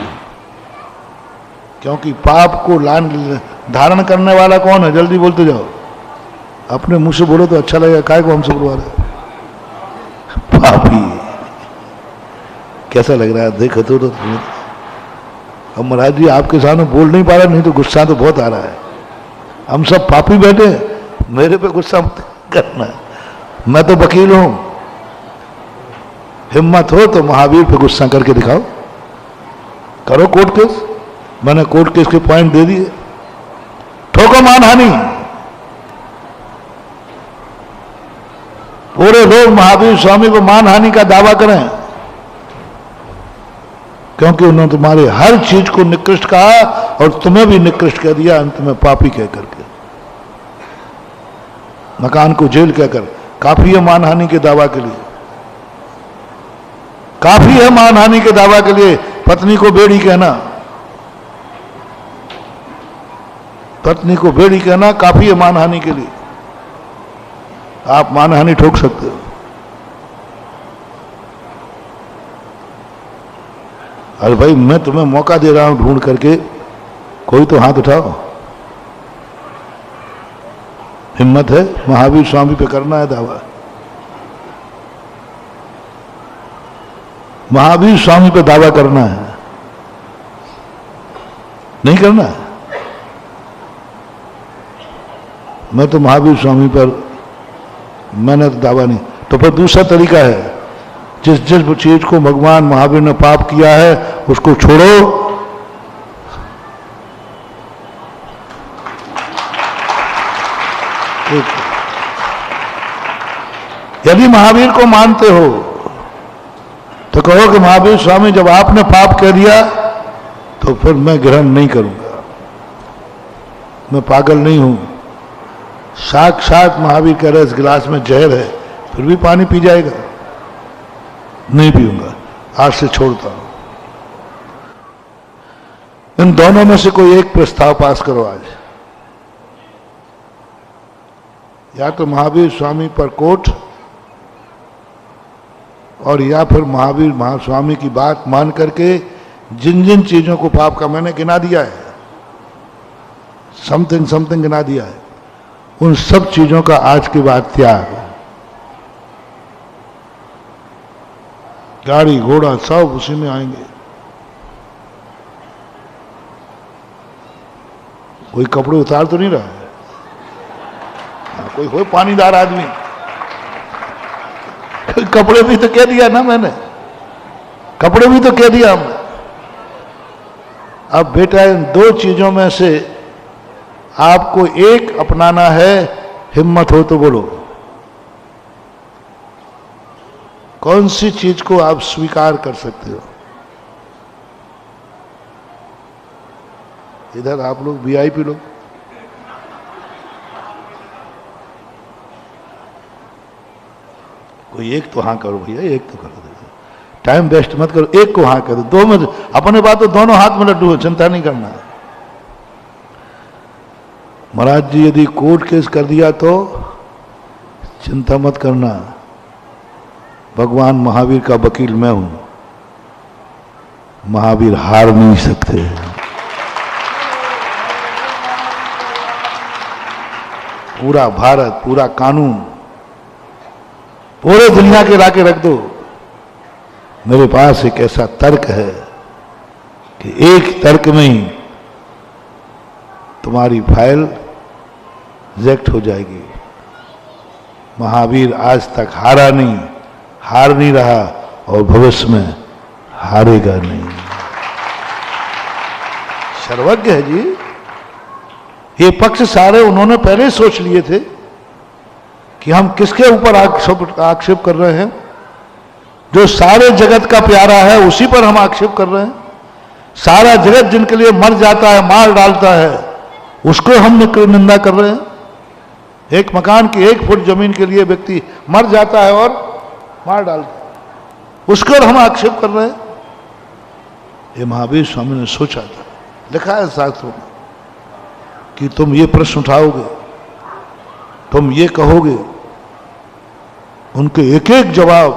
क्योंकि पाप को धारण करने वाला कौन है? जल्दी बोलते जाओ, अपने मुंह से बोलो तो अच्छा लगेगा, काय को हमसे बोलवा रहे? पापी। कैसा लग रहा है? देखो तो तुम्हें। अब महाराज जी आपके सामने बोल नहीं पा रहा, नहीं तो गुस्सा तो बहुत आ रहा है। हम सब पापी बैठे, मेरे पे गुस्सा मत करना, मैं तो वकील हूं। हिम्मत हो तो महावीर पे गुस्सा करके दिखाओ, करो कोर्ट केस। मैंने कोर्ट केस के पॉइंट दे दिए। ठोको मानहानि, पूरे लोग महावीर स्वामी को मानहानि का दावा करें, क्योंकि उन्होंने तुम्हारे हर चीज को निकृष्ट कहा और तुम्हें भी निकृष्ट कह दिया, अंत में पापी कह करके। मकान को जेल कहकर काफी है मानहानि के दावा के लिए, काफी है मानहानि के दावा के लिए। पत्नी को बेड़ी कहना, पत्नी को बेड़ी कहना काफी है मानहानि के लिए। आप मानहानि ठोक सकते हो। अरे भाई, मैं तुम्हें मौका दे रहा हूं ढूंढ करके, कोई तो हाथ उठाओ। हिम्मत है महावीर स्वामी पे करना है दावा। महावीर स्वामी पे दावा करना है, नहीं करना है? मैं तो महावीर स्वामी पर मैंने तो दावा नहीं। तो फिर दूसरा तरीका है, जिस जिस चीज को भगवान महावीर ने पाप किया है उसको छोड़ो। यदि महावीर को मानते हो तो कहो कि महावीर स्वामी, जब आपने पाप कह दिया तो फिर मैं ग्रहण नहीं करूंगा, मैं पागल नहीं हूं। साक्षात महावीर कह रहे इस गिलास में जहर है, फिर भी पानी पी जाएगा, नहीं पीऊंगा, आज से छोड़ता हूं। इन दोनों में से कोई एक प्रस्ताव पास करो आज। या तो महावीर स्वामी पर कोर्ट, और या फिर महावीर महास्वामी की बात मान करके जिन जिन चीजों को पाप का मैंने गिना दिया है, समथिंग समथिंग गिना दिया है, उन सब चीजों का आज के बाद त्याग। गाड़ी घोड़ा सब उसी में आएंगे। कोई कपड़े उतार तो नहीं रहा है? कोई हो पानीदार आदमी, कपड़े भी तो कह दिया ना मैंने, कपड़े भी तो कह दिया हमने। अब बेटा, इन दो चीजों में से आपको एक अपनाना है, हिम्मत हो तो बोलो, कौन सी चीज को आप स्वीकार कर सकते हो? इधर आप लोग वीआईपी लोग, कोई एक तो हाँ करो भैया, एक तो करो, टाइम वेस्ट मत करो, एक को हाँ करो। दो में अपने बात तो दोनों हाथ में लड्डू हो, चिंता नहीं करना है। महाराज जी यदि कोर्ट केस कर दिया तो चिंता मत करना, भगवान महावीर का वकील मैं हूं, महावीर हार नहीं सकते। पूरा भारत, पूरा कानून, पूरे दुनिया के लाके रख दो, मेरे पास एक ऐसा तर्क है कि एक तर्क में ही तुम्हारी फाइल रिजेक्ट हो जाएगी। महावीर आज तक हारा नहीं, हार नहीं रहा और भविष्य में हारेगा नहीं। सर्वज्ञ है जी। ये पक्ष सारे उन्होंने पहले सोच लिए थे कि हम किसके ऊपर आक्षेप कर रहे हैं। जो सारे जगत का प्यारा है उसी पर हम आक्षेप कर रहे हैं। सारा जगत जिनके लिए मर जाता है, मार डालता है, उसको हम निंदा कर रहे हैं। एक मकान की 1 फुट जमीन के लिए व्यक्ति मर जाता है और मार डालता है, उसको हम आक्षेप कर रहे हैं। ये महावीर स्वामी ने सोचा था, लिखा है शास्त्रों में कि तुम ये प्रश्न उठाओगे, तुम ये कहोगे, उनके एक एक जवाब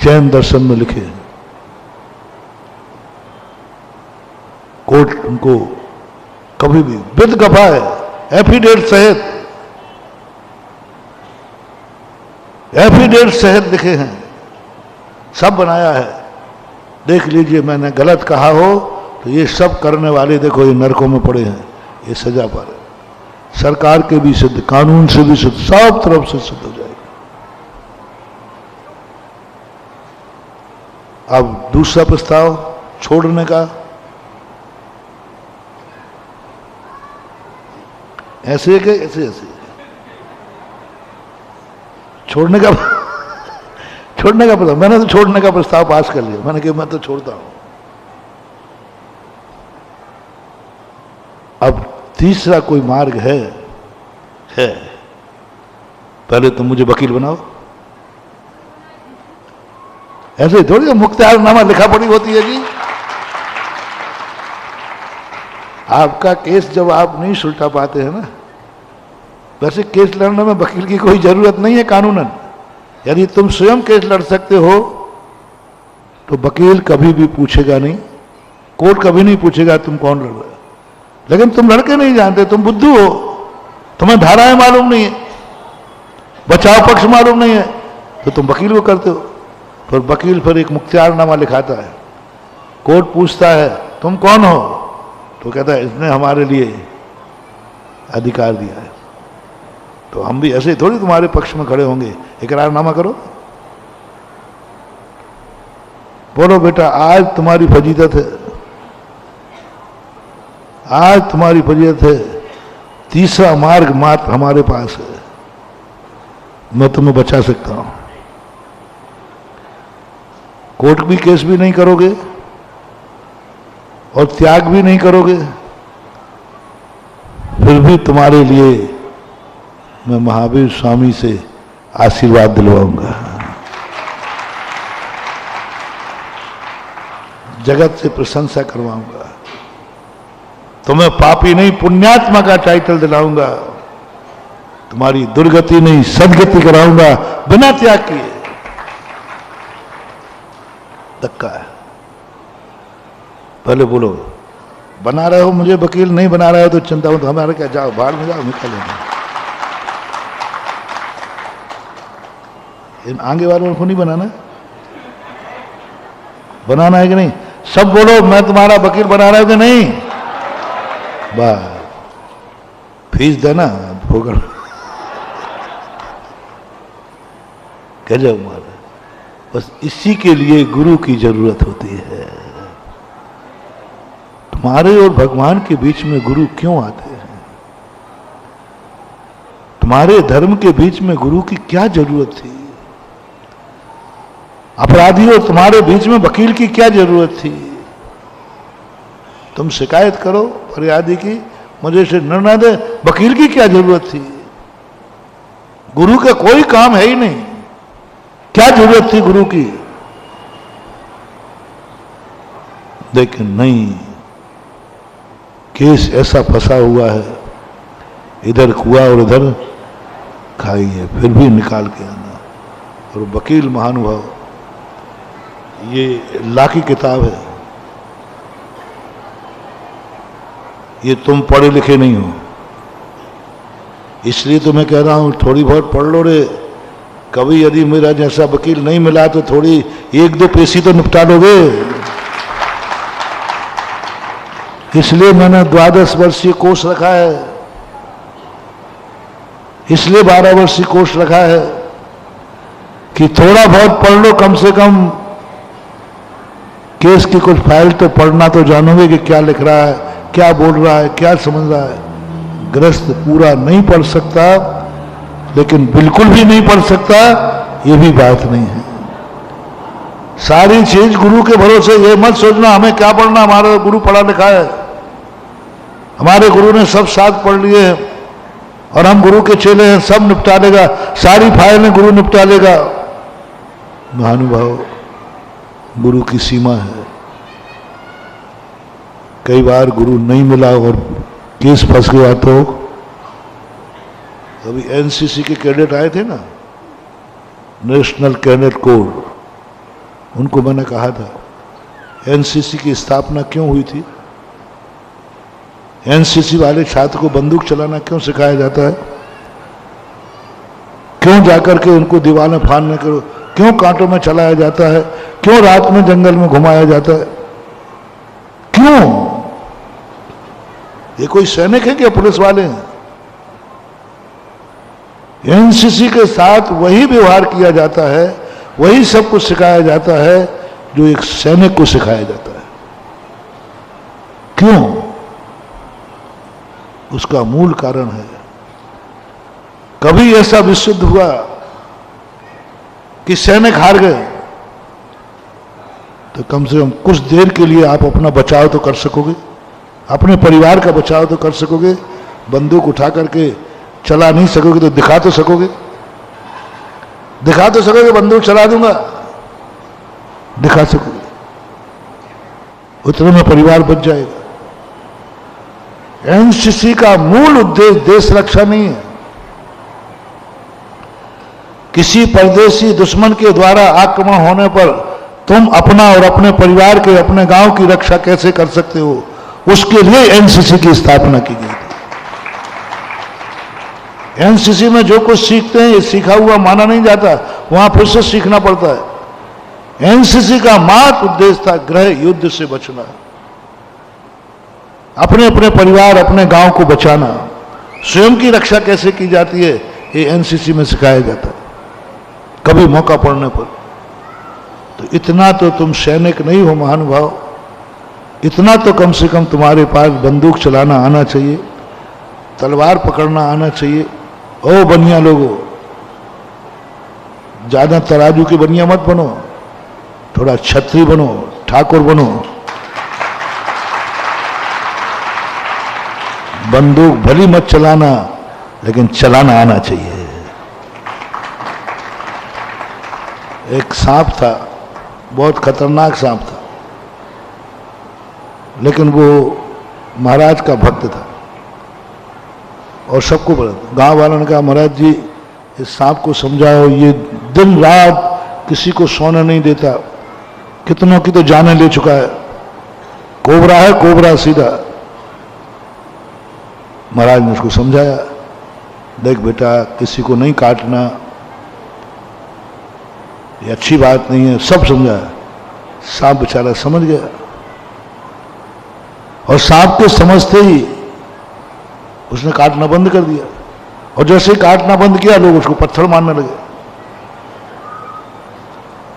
जैन दर्शन में लिखे हैं। कोर्ट उनको कभी भी विद गवाह है, एफिडेविट सहित लिखे हैं, सब बनाया है। देख लीजिए, मैंने गलत कहा हो तो ये सब करने वाले देखो ये नरकों में पड़े हैं, ये सजा पर है। सरकार के भी सिद्ध, कानून से भी सिद्ध, सब तरफ से सिद्ध हो जाएगा। अब दूसरा प्रस्ताव छोड़ने का, ऐसे है कि ऐसे छोड़ने का प्रस्ताव, मैंने तो छोड़ने का प्रस्ताव पास कर लिया। मैंने कहा मैं तो छोड़ता हूं। अब तीसरा कोई मार्ग है पहले तुम मुझे वकील बनाओ। ऐसे थोड़ी मुख्तियारनामा लिखा पड़ी होती है जी। आपका केस जब आप नहीं सुलटा पाते हैं ना, वैसे केस लड़ने में वकील की कोई जरूरत नहीं है कानूनन। यदि तुम स्वयं केस लड़ सकते हो तो वकील कभी भी पूछेगा नहीं, कोर्ट कभी नहीं पूछेगा तुम कौन लड़ रहे हो। लेकिन तुम लड़के नहीं जानते, तुम बुद्धू हो, तुम्हें धाराएं मालूम नहीं है, बचाव पक्ष मालूम नहीं है, तो तुम वकील को करते हो। फिर वकील फिर एक मुख्तियारनामा लिखाता है, कोर्ट पूछता है तुम कौन हो, तो कहता है इसने हमारे लिए अधिकार दिया है। तो हम भी ऐसे थोड़ी तुम्हारे पक्ष में खड़े होंगे, इकरारनामा करो, बोलो बेटा आज तुम्हारी फजीलत है, आज तुम्हारी फजीलत है, तीसरा मार्ग मात्र हमारे पास है, मैं तुम्हें बचा सकता हूं। कोर्ट भी केस भी नहीं करोगे और त्याग भी नहीं करोगे, फिर भी तुम्हारे लिए मैं महावीर स्वामी से आशीर्वाद दिलवाऊंगा, जगत से प्रशंसा करवाऊंगा, तुम्हें पापी नहीं पुण्यात्मा का टाइटल दिलाऊंगा, तुम्हारी दुर्गति नहीं सदगति कराऊंगा बिना त्याग किए। धक्का है। पहले बोलो बना रहे हो मुझे वकील, नहीं बना रहे हो तो चिंता मत, हमारे क्या, जाओ बाहर में जाओ, निकल लेना। इन आगे वालों को नहीं बनाना, बनाना है कि नहीं? सब बोलो मैं तुम्हारा वकील बना रहा हूं कि नहीं? बस फीस देना भोगड़ कह जाओ मारा। बस इसी के लिए गुरु की जरूरत होती है। तुम्हारे और भगवान के बीच में गुरु क्यों आते हैं? तुम्हारे धर्म के बीच में गुरु की क्या जरूरत थी? अपराधियों तुम्हारे बीच में वकील की क्या जरूरत थी? तुम शिकायत करो फरियादी की, मुझे से निर्णय दे, वकील की क्या जरूरत थी? गुरु का कोई काम है ही नहीं, क्या जरूरत थी गुरु की? लेकिन नहीं, केस ऐसा फंसा हुआ है, इधर कुआ और इधर खाई है, फिर भी निकाल के आना। और वकील महानुभाव, ये ला की किताब है, ये तुम पढ़े लिखे नहीं हो, इसलिए तो मैं कह रहा हूं थोड़ी बहुत पढ़ लो रे। कभी यदि मेरा जैसा वकील नहीं मिला तो थोड़ी एक दो पेशी तो निपटा लोगे। इसलिए मैंने 12 वर्षीय कोर्स रखा है, इसलिए 12 वर्षीय कोर्स रखा है कि थोड़ा बहुत पढ़ लो, कम से कम केस की कुछ फाइल तो पढ़ना तो जानोगे कि क्या लिख रहा है, क्या बोल रहा है, क्या समझ रहा है। गृहस्थ पूरा नहीं पढ़ सकता, लेकिन बिल्कुल भी नहीं पढ़ सकता ये भी बात नहीं है। सारी चीज गुरु के भरोसे। ये मत सोचना हमें क्या पढ़ना, हमारा गुरु पढ़ा लिखा है, हमारे गुरु ने सब साथ पढ़ लिए हैं और हम गुरु के चेले हैं, सब निपटा लेगा, सारी फाइलें गुरु निपटा लेगा। महानुभाव, गुरु की सीमा है। कई बार गुरु नहीं मिला और केस फंस गया तो अभी एनसीसी के कैडेट आए थे ना, नेशनल कैडेट कोर, उनको मैंने कहा था एनसीसी की स्थापना क्यों हुई थी, एनसीसी वाले छात्र को बंदूक चलाना क्यों सिखाया जाता है, क्यों जाकर के उनको दीवारें फाड़ने करो, क्यों कांटों में चलाया जाता है, क्यों रात में जंगल में घुमाया जाता है, क्यों? ये कोई सैनिक है क्या पुलिस वाले हैं? एनसीसी के साथ वही व्यवहार किया जाता है, वही सब कुछ सिखाया जाता है जो एक सैनिक को सिखाया जाता है। क्यों? उसका मूल कारण है, कभी ऐसा विशुद्ध हुआ कि सैनिक हार गए तो कम से कम कुछ देर के लिए आप अपना बचाव तो कर सकोगे, अपने परिवार का बचाव तो कर सकोगे। बंदूक उठा करके चला नहीं सकोगे तो दिखा तो सकोगे, दिखा तो सकोगे बंदूक चला दूंगा, दिखा सकोगे, उतने में परिवार बच जाएगा। एनसीसी का मूल उद्देश्य देश रक्षा नहीं है, किसी परदेशी दुश्मन के द्वारा आक्रमण होने पर तुम अपना और अपने परिवार के, अपने गांव की रक्षा कैसे कर सकते हो, उसके लिए एनसीसी की स्थापना की गई थी। एनसीसी में जो कुछ सीखते हैं ये सीखा हुआ माना नहीं जाता, वहां फिर से सीखना पड़ता है। एनसीसी का मात्र उद्देश्य था गृह युद्ध से बचना, अपने अपने परिवार, अपने गांव को बचाना, स्वयं की रक्षा कैसे की जाती है ये एनसीसी में सिखाया जाता है कभी मौका पड़ने पर। तो इतना तो तुम सैनिक नहीं हो महानुभाव, इतना तो कम से कम तुम्हारे पास बंदूक चलाना आना चाहिए, तलवार पकड़ना आना चाहिए। ओ बनिया लोगों, ज्यादा तराजू के बनिया मत बनो, थोड़ा छत्री बनो, ठाकुर बनो। बंदूक भली मत चलाना, लेकिन चलाना आना चाहिए। एक सांप था, बहुत खतरनाक सांप था, लेकिन वो महाराज का भक्त था और सबको बोला। गांव वालों ने कहा महाराज जी इस सांप को समझाओ, ये दिन रात किसी को सोने नहीं देता, कितनों की तो जानें ले चुका है, कोबरा है कोबरा सीधा। महाराज ने उसको समझाया, देख बेटा किसी को नहीं काटना, ये अच्छी बात नहीं है, सब समझाया। सांप बेचारा समझ गया और सांप के समझते ही उसने काटना बंद कर दिया। और जैसे ही काटना बंद किया लोग उसको पत्थर मारने लगे।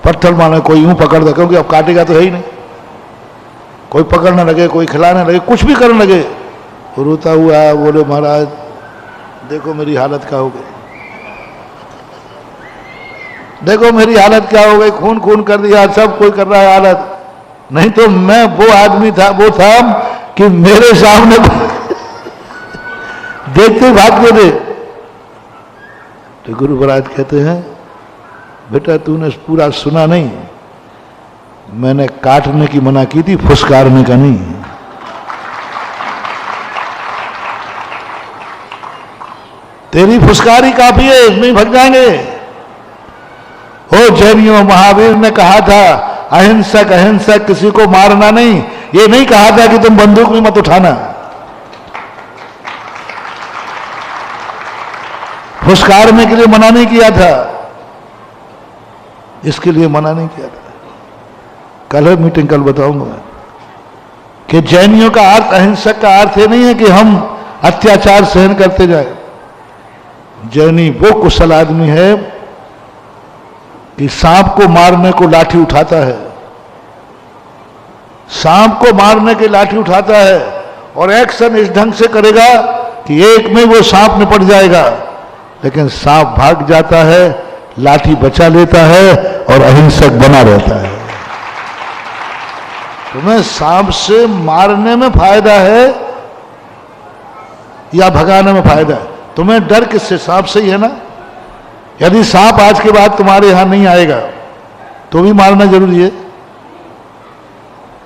पत्थर मारने, कोई यूं पकड़ दे, क्योंकि अब काटेगा तो है ही नहीं, कोई पकड़ने लगे, कोई खिलाने लगे, कुछ भी करने लगे। वो रोता हुआ बोले महाराज देखो मेरी हालत क्या हो गई, देखो मेरी हालत क्या हो गई, खून खून कर दिया, सब कोई कर रहा है हालत। नहीं तो मैं वो आदमी था, वो था कि मेरे सामने देखते भागते थे। तो गुरु महाराज कहते हैं बेटा तूने पूरा सुना नहीं, मैंने काटने की मना की थी, फुसकारने का नहीं। तेरी फुसकारी काफी है, इसमें भग जाएंगे। ओ जैनियों, महावीर ने कहा था अहिंसक अहिंसक, किसी को मारना नहीं। ये नहीं कहा था कि तुम बंदूक भी मत उठाना, फुसकारने के लिए मना नहीं किया था, इसके लिए मना नहीं किया था। कल मीटिंग कल बताऊंगा कि जैनियों का अर्थ, अहिंसक का अर्थ ये नहीं है कि हम अत्याचार सहन करते जाए। जैनी वो कुशल आदमी है कि सांप को मारने को लाठी उठाता है, सांप को मारने के लाठी उठाता है और एक्शन इस ढंग से करेगा कि एक में वो सांप निपट जाएगा, लेकिन सांप भाग जाता है, लाठी बचा लेता है और अहिंसक बना रहता है। तुम्हें सांप से मारने में फायदा है या भगाने में फायदा है? तुम्हें डर किससे? सांप से ही है ना। यदि सांप आज के बाद तुम्हारे यहां नहीं आएगा तो भी मारना जरूरी है।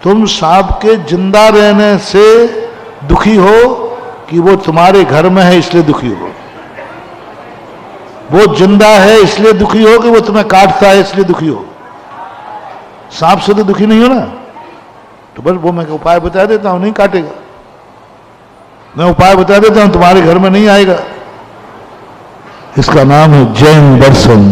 तुम सांप के जिंदा रहने से दुखी हो कि वो तुम्हारे घर में है इसलिए दुखी हो? वो जिंदा है इसलिए दुखी हो कि वो तुम्हें काटता है इसलिए दुखी हो? सांप से तो दुखी नहीं हो ना। तो बस वो मैं उपाय बता देता हूं, नहीं काटेगा। मैं उपाय बता देता हूं, तुम्हारे घर में नहीं आएगा। इसका नाम है जैन दर्शन।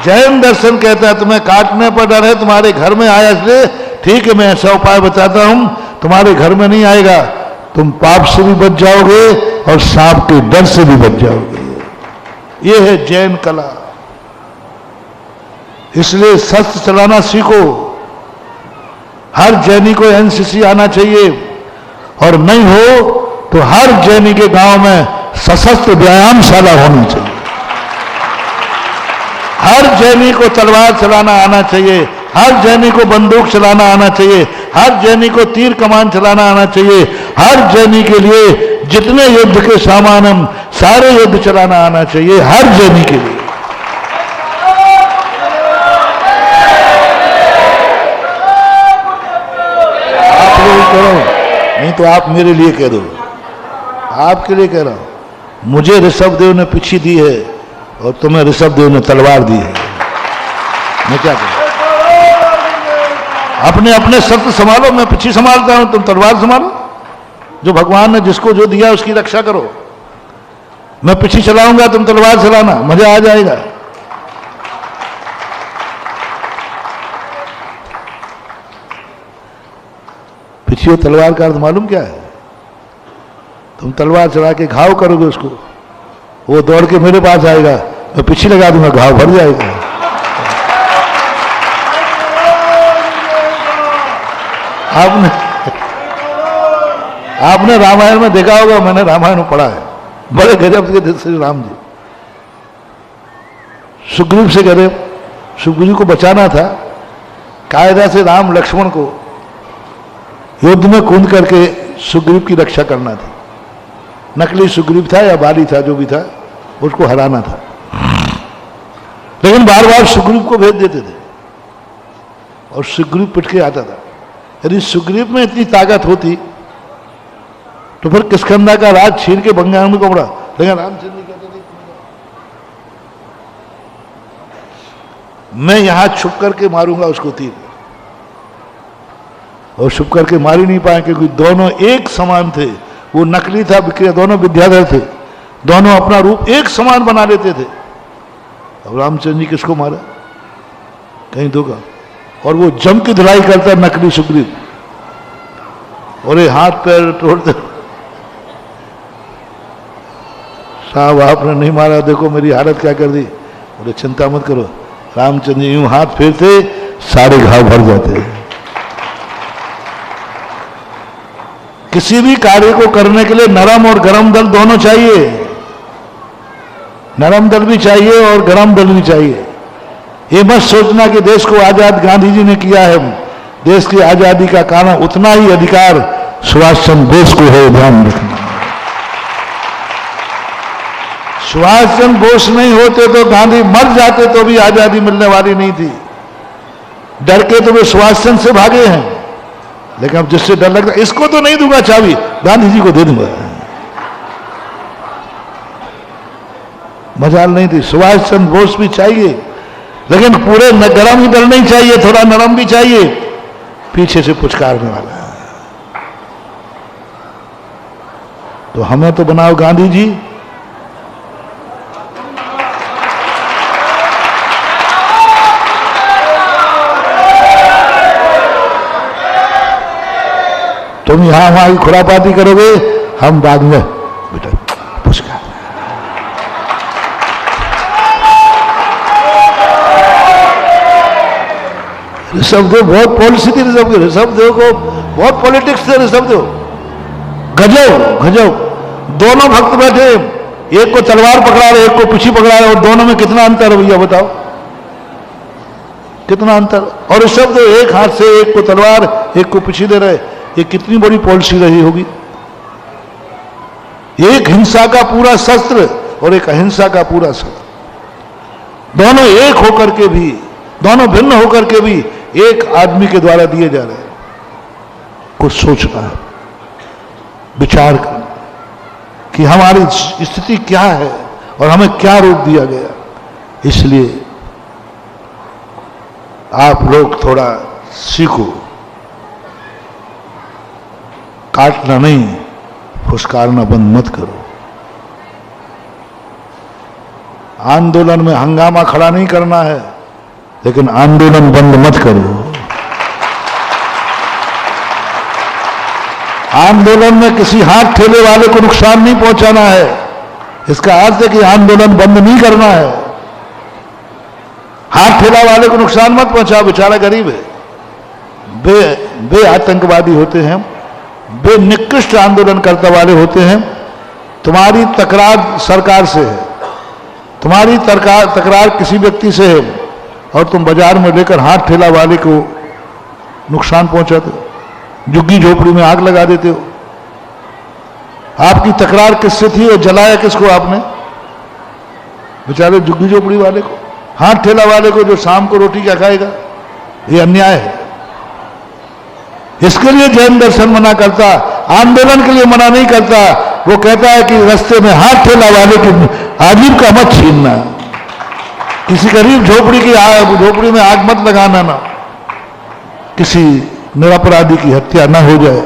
जैन दर्शन कहता है तुम्हें काटने पर डर है, तुम्हारे घर में आया इसलिए ठीक है, मैं ऐसा उपाय बताता हूं, तुम्हारे घर में नहीं आएगा, तुम पाप से भी बच जाओगे और सांप के डर से भी बच जाओगे। यह है जैन कला। इसलिए शस्त्र चलाना सीखो। हर जैनी को एनसीसी आना चाहिए, और नहीं हो तो हर जैनी के गांव में सशस्त्र व्यायामशाला होनी चाहिए। हर जैनी को तलवार चलाना आना चाहिए, हर जैनी को बंदूक चलाना आना चाहिए, हर जैनी को तीर कमान चलाना आना चाहिए, हर जैनी के लिए जितने युद्ध के सामान हम सारे युद्ध चलाना आना चाहिए, हर जैनी के लिए। आप लोग करो, नहीं तो आप मेरे लिए कह दो, आपके लिए कह रहा हूं। मुझे ऋषभदेव ने पिछी दी है और तुम्हें ऋषभदेव ने तलवार दी है, मैं क्या करूं? अपने अपने शस्त्र संभालो, मैं पिछी संभालता हूं, तुम तलवार संभालो। जो भगवान ने जिसको जो दिया उसकी रक्षा करो। मैं पिछी चलाऊंगा, तुम तलवार चलाना, मजा आ जाएगा। पिछी और तलवार का अर्थ मालूम क्या है? तुम तलवार चला के घाव करोगे उसको, वो दौड़ के मेरे पास आएगा, मैं पीछे लगा दूंगा, घाव भर जाएगा। आपने रामायण में देखा होगा, मैंने रामायण में पढ़ा है, बड़े गजब के थे श्री राम जी। सुग्रीव से करे, सुग्रीव को बचाना था, कायदा से राम लक्ष्मण को युद्ध में कूद करके सुग्रीव की रक्षा करना थी। नकली सुग्रीव था या बाली था, जो भी था, उसको हराना था। लेकिन बार बार सुग्रीव को भेज देते थे और सुग्रीव पिट के आता था। यदि सुग्रीव में इतनी ताकत होती तो फिर किष्किंधा का राज छीन के बंगाल में पड़ा। लेकिन रामचंद्र जी कहते थे मैं यहां छुप करके मारूंगा उसको तीर, और छुप करके मार ही नहीं पाए क्योंकि दोनों एक समान थे। वो नकली था, दोनों विद्याधर थे, दोनों अपना रूप एक समान बना लेते थे। अब रामचंद्र जी किसको मारा? कहीं धोखा। और वो जम की धुलाई करता है नकली सुग्रीव, और ये हाथ पैर तोड़ते, साहब आपने नहीं मारा, देखो मेरी हालत क्या कर दी। बोले चिंता मत करो, रामचंद्र जी यूं हाथ फेरते, सारे घाव भर जाते। किसी भी कार्य को करने के लिए नरम और गरम दल दोनों चाहिए। नरम दल भी चाहिए और गरम दल भी चाहिए। ये मत सोचना कि देश को आजाद गांधी जी ने किया है। देश की आजादी का कारण उतना ही अधिकार सुभाष चंद्र बोस को है, ध्यान रखना। सुभाष चंद्र बोस नहीं होते तो गांधी मर जाते तो भी आजादी मिलने वाली नहीं थी। डर के तो वे सुभाष चंद्र से भागे हैं, लेकिन अब जिससे डर लगता है, इसको तो नहीं दूंगा चाबी, गांधी जी को दे दूंगा। मजाल नहीं थी। सुभाष चंद्र बोस भी चाहिए, लेकिन पूरे गरम ही दल नहीं चाहिए, थोड़ा नरम भी चाहिए, पीछे से पुचकारने वाला। तो हमें तो बनाओ गांधी जी। तुम यहां वहां की खुरापाती करोगे, हम बाद में बेटा पुचकार। ऋषभदेव बहुत पॉलिसी थी, ऋषभदेव को बहुत पॉलिटिक्स थे। ऋषभदेव गजब दोनों भक्त बैठे, एक को तलवार पकड़ा रहे, एक को पीछे पकड़ा रहे, और दोनों में कितना अंतर है भैया बताओ, कितना अंतर। और ऋषभदेव एक हाथ से एक को तलवार, एक को पीछे दे रहे, ये कितनी बड़ी पॉलिसी रही होगी। एक हिंसा का पूरा शस्त्र और एक अहिंसा का पूरा शस्त्र, दोनों एक होकर के भी, दोनों भिन्न होकर के भी एक आदमी के द्वारा दिए जा रहे हैं। कुछ सोचना है, विचार करना कि हमारी स्थिति क्या है और हमें क्या रोक दिया गया। इसलिए आप लोग थोड़ा सीखो, काटना नहीं, फुसकारना बंद मत करो। आंदोलन में हंगामा खड़ा नहीं करना है, लेकिन आंदोलन बंद मत करो। आंदोलन में किसी हाथ ठेले वाले को नुकसान नहीं पहुंचाना है। इसका अर्थ है कि आंदोलन बंद नहीं करना है। हाथ ठेला वाले को नुकसान मत पहुंचाओ, बेचारा गरीब है। बे आतंकवादी होते हैं, वे निकृष्ट आंदोलन करने वाले होते हैं। तुम्हारी तकरार सरकार से है, तुम्हारी तकरार किसी व्यक्ति से है, और तुम बाजार में लेकर हाथ ठेला वाले को नुकसान पहुंचाते हो, झुग्गी झोपड़ी में आग लगा देते हो। आपकी तकरार किससे थी और जलाया किसको आपने? बेचारे झुग्गी झोपड़ी वाले को, हाथ ठेला वाले को जो शाम को रोटी क्या खाएगा। ये अन्याय है। इसके लिए जैन दर्शन मना करता, आंदोलन के लिए मना नहीं करता वो कहता है कि रास्ते में हाथ ठेला वाले की आजीव का मत छीनना, किसी गरीब झोपड़ी में आग मत लगाना, ना किसी निरपराधी की हत्या ना हो जाए,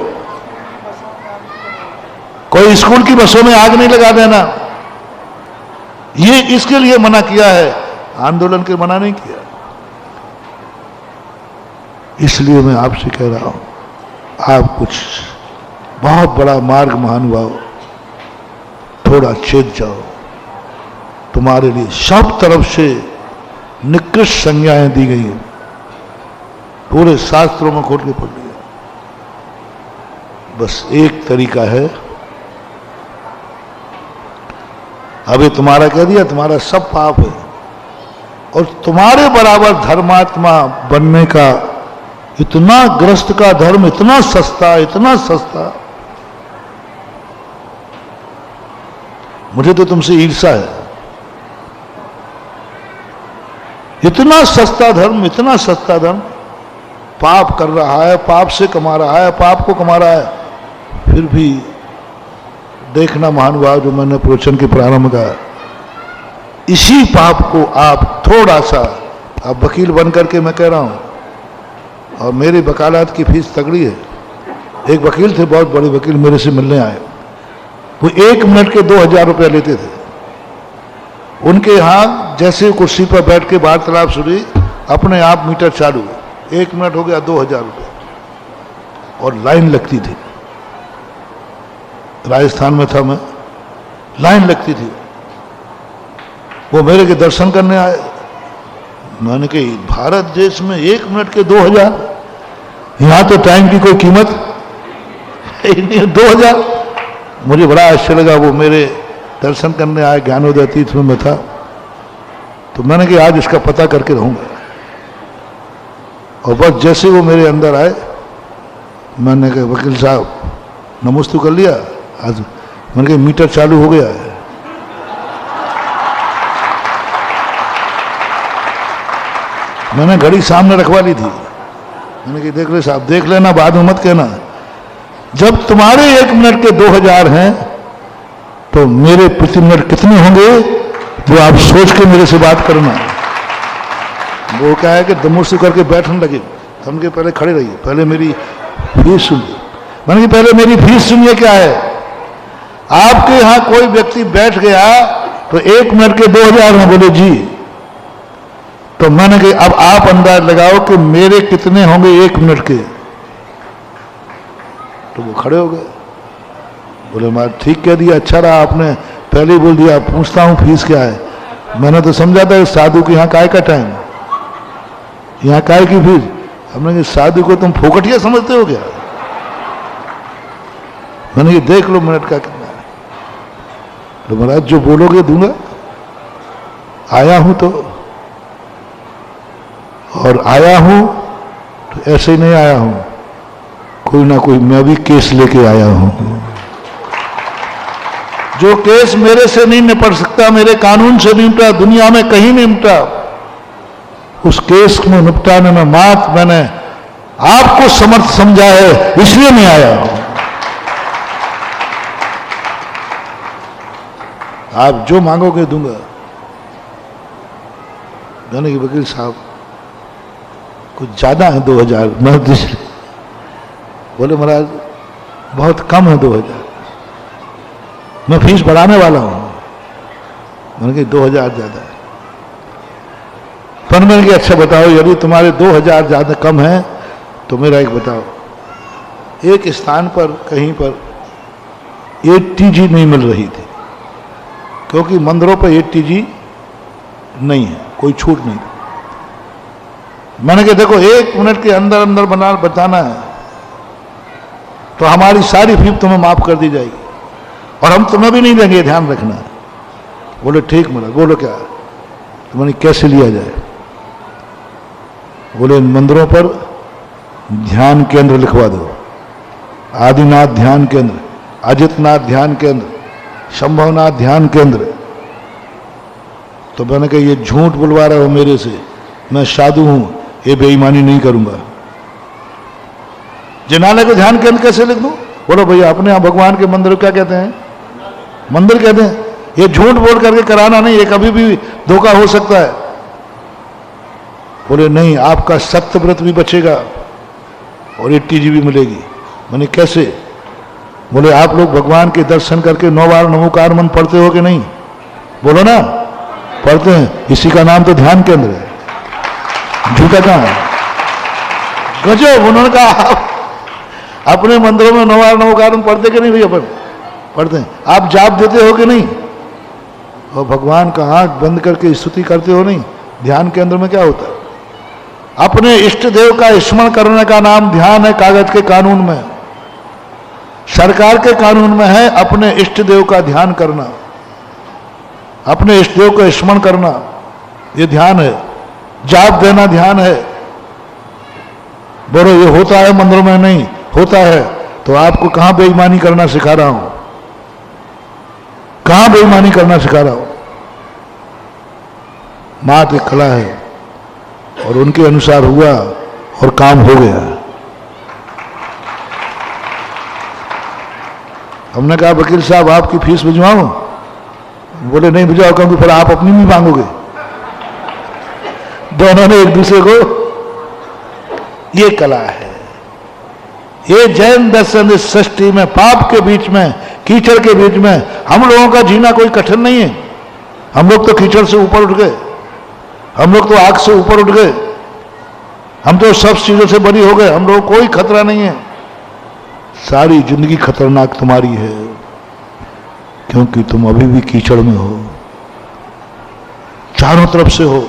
कोई स्कूल की बसों में आग नहीं लगा देना। ये इसके लिए मना किया है, आंदोलन के मना नहीं किया। इसलिए मैं आपसे कह रहा हूं, आप कुछ बहुत बड़ा मार्ग महानुभाव, थोड़ा चेत जाओ। तुम्हारे लिए सब तरफ से निकृष्ट संज्ञाएं दी गई हैं, पूरे शास्त्रों में खोल के पढ़ लिया। बस एक तरीका है, अभी तुम्हारा कह दिया, तुम्हारा सब पाप है, और तुम्हारे बराबर धर्मात्मा बनने का इतना ग्रस्त का धर्म इतना सस्ता, इतना सस्ता। मुझे तो तुमसे ईर्ष्या है। इतना सस्ता धर्म, इतना सस्ता धर्म पाप कर रहा है, पाप से कमा रहा है, पाप को कमा रहा है। फिर भी देखना महानुभाव, जो मैंने प्रवचन के प्रारंभ कहा, इसी पाप को आप थोड़ा सा, आप वकील बन करके मैं कह रहा हूं, और मेरी वकालत की फीस तगड़ी है। एक वकील थे, बहुत बड़े वकील, मेरे से मिलने आए। वो 1 मिनट के 2000 रुपया लेते थे। उनके यहाँ जैसे कुर्सी पर बैठ के वार्तालाप शुरू, अपने आप मीटर चालू, 1 मिनट हो गया 2000 रुपये, और लाइन लगती थी। राजस्थान में था मैं, लाइन लगती थी। वो मेरे के दर्शन करने आए। मैंने कही, भारत देश में 1 मिनट के 2000, यहां तो टाइम की कोई कीमत नहीं, 2000। मुझे बड़ा आश्चर्य लगा। वो मेरे दर्शन करने आए, ज्ञानोदय तीर्थ में मैं था, तो मैंने कहा आज इसका पता करके रहूंगा। और बस जैसे वो मेरे अंदर आए, मैंने कहा वकील साहब नमस्ते कर लिया। आज मैंने कहा मीटर चालू हो गया है। मैंने घड़ी सामने रखवा ली थी। मैंने कहा देख ले साहब, देख लेना, बाद में मत कहना। जब तुम्हारे 1 मिनट के 2000 हैं, तो मेरे प्रति मिनट कितने होंगे, वो आप सोच के मेरे से बात करना। वो क्या है कि दमुस्त करके बैठने लगे। हम के पहले खड़े रहिए, पहले मेरी फीस सुनिए। मैंने कहा पहले मेरी फीस सुनिए क्या है। आपके यहां कोई व्यक्ति बैठ गया तो 1 मिनट के 2000 हैं। बोले जी। तो मैंने कहा अब आप अंदाज लगाओ कि मेरे कितने होंगे 1 मिनट के। तो वो खड़े हो गए। बोले मैं ठीक कह दिया, अच्छा रहा आपने पहले ही बोल दिया। पूछता हूं फीस क्या है। मैंने तो समझा था साधु के यहाँ काय का टाइम, यहाँ काय की फीस। हमने कहा साधु को तुम फोकटिया समझते हो क्या। मैंने ये देख लो मिनट का कितना है। तो महाराज जो बोलोगे दूंगा, आया हूं तो, और आया हूं तो ऐसे ही नहीं आया हूं, कोई ना कोई मैं भी केस लेके आया हूं। जो केस मेरे से नहीं निपट सकता, मेरे कानून से नहीं निपटा, दुनिया में कहीं नहीं निपटा, उस केस में निपटाने में मात्र मैंने आपको समर्थ समझा है, इसलिए मैं आया हूं। आप जो मांगोगे दूंगा। मैंने कहा वकील साहब कुछ ज्यादा है 2000। मैं बोले महाराज बहुत कम है 2000, मैं फीस बढ़ाने वाला हूं। मैंने कहा 2000 ज्यादा है। पर मैंने कहा अच्छा बताओ, यदि तुम्हारे 2000 ज्यादा कम है तो मेरा एक बताओ। एक स्थान पर कहीं पर ATG नहीं मिल रही थी, क्योंकि मंदिरों पर ATG नहीं है, कोई छूट नहीं। मैंने कहा देखो 1 मिनट के अंदर अंदर बताना है तो हमारी सारी फीस तुम्हें माफ कर दी जाएगी, और हम तुम्हें भी नहीं देंगे, ध्यान रखना। बोले ठीक महाराज। बोलो क्या। तो मैंने कैसे लिया जाए। बोले इन मंदिरों पर ध्यान केंद्र लिखवा दो, आदिनाथ ध्यान केंद्र, अजितनाथ ध्यान केंद्र, शंभवनाथ ध्यान केंद्र। तो मैंने कहा ये झूठ बुलवा रहे हो मेरे से, मैं साधु हूं, ये बेईमानी नहीं करूंगा। जिनालय को ध्यान केंद्र कैसे लिख दूं। बोलो भैया अपने यहां भगवान के मंदिर क्या कहते हैं, मंदिर कहते हैं। ये झूठ बोल करके कराना नहीं, ये कभी भी धोखा हो सकता है। बोले नहीं, आपका सत्यव्रत भी बचेगा और 80 GB मिलेगी। मैंने कैसे? बोले आप लोग भगवान के दर्शन करके 9 बार नमोकार मंत्र पढ़ते हो कि नहीं? बोलो ना, पढ़ते हैं। इसी का नाम तो ध्यान केंद्र है, झूठा कहां है? गजब। उन्होंने कहा अपने मंदिरों में 9 बार नमोकार मंत्र पढ़ते कि नहीं भैया? अपन पढ़ते हैं। आप जाप देते हो कि नहीं? और भगवान का आंख बंद करके स्तुति करते हो नहीं? ध्यान केंद्र में क्या होता है? अपने इष्ट देव का स्मरण करने का नाम ध्यान है। कागज के कानून में, सरकार के कानून में है अपने इष्ट देव का ध्यान करना, अपने इष्ट देव को स्मरण करना, ये ध्यान है। जाप देना ध्यान है। बोलो ये होता है मंदिरों में? नहीं होता है। तो आपको कहां बेईमानी करना सिखा रहा हूं? कहां बेईमानी करना सिखा रहा हूं? मात एक कला है और उनके अनुसार हुआ और काम हो गया। हमने कहा वकील साहब आपकी फीस भिजवाऊं? बोले नहीं भिजवाओ, क्योंकि फिर आप अपनी भी मांगोगे। दोनों ने एक दूसरे को, ये कला है। ये जैन दर्शन इस सृष्टि में, पाप के बीच में, कीचड़ के बीच में हम लोगों का जीना कोई कठिन नहीं है। हम लोग तो कीचड़ से ऊपर उठ गए, हम लोग तो आग से ऊपर उठ गए, हम तो सब चीजों से बरी हो गए। हम लोग कोई खतरा नहीं है। सारी जिंदगी खतरनाक तुम्हारी है, क्योंकि तुम अभी भी कीचड़ में हो, चारों तरफ से हो।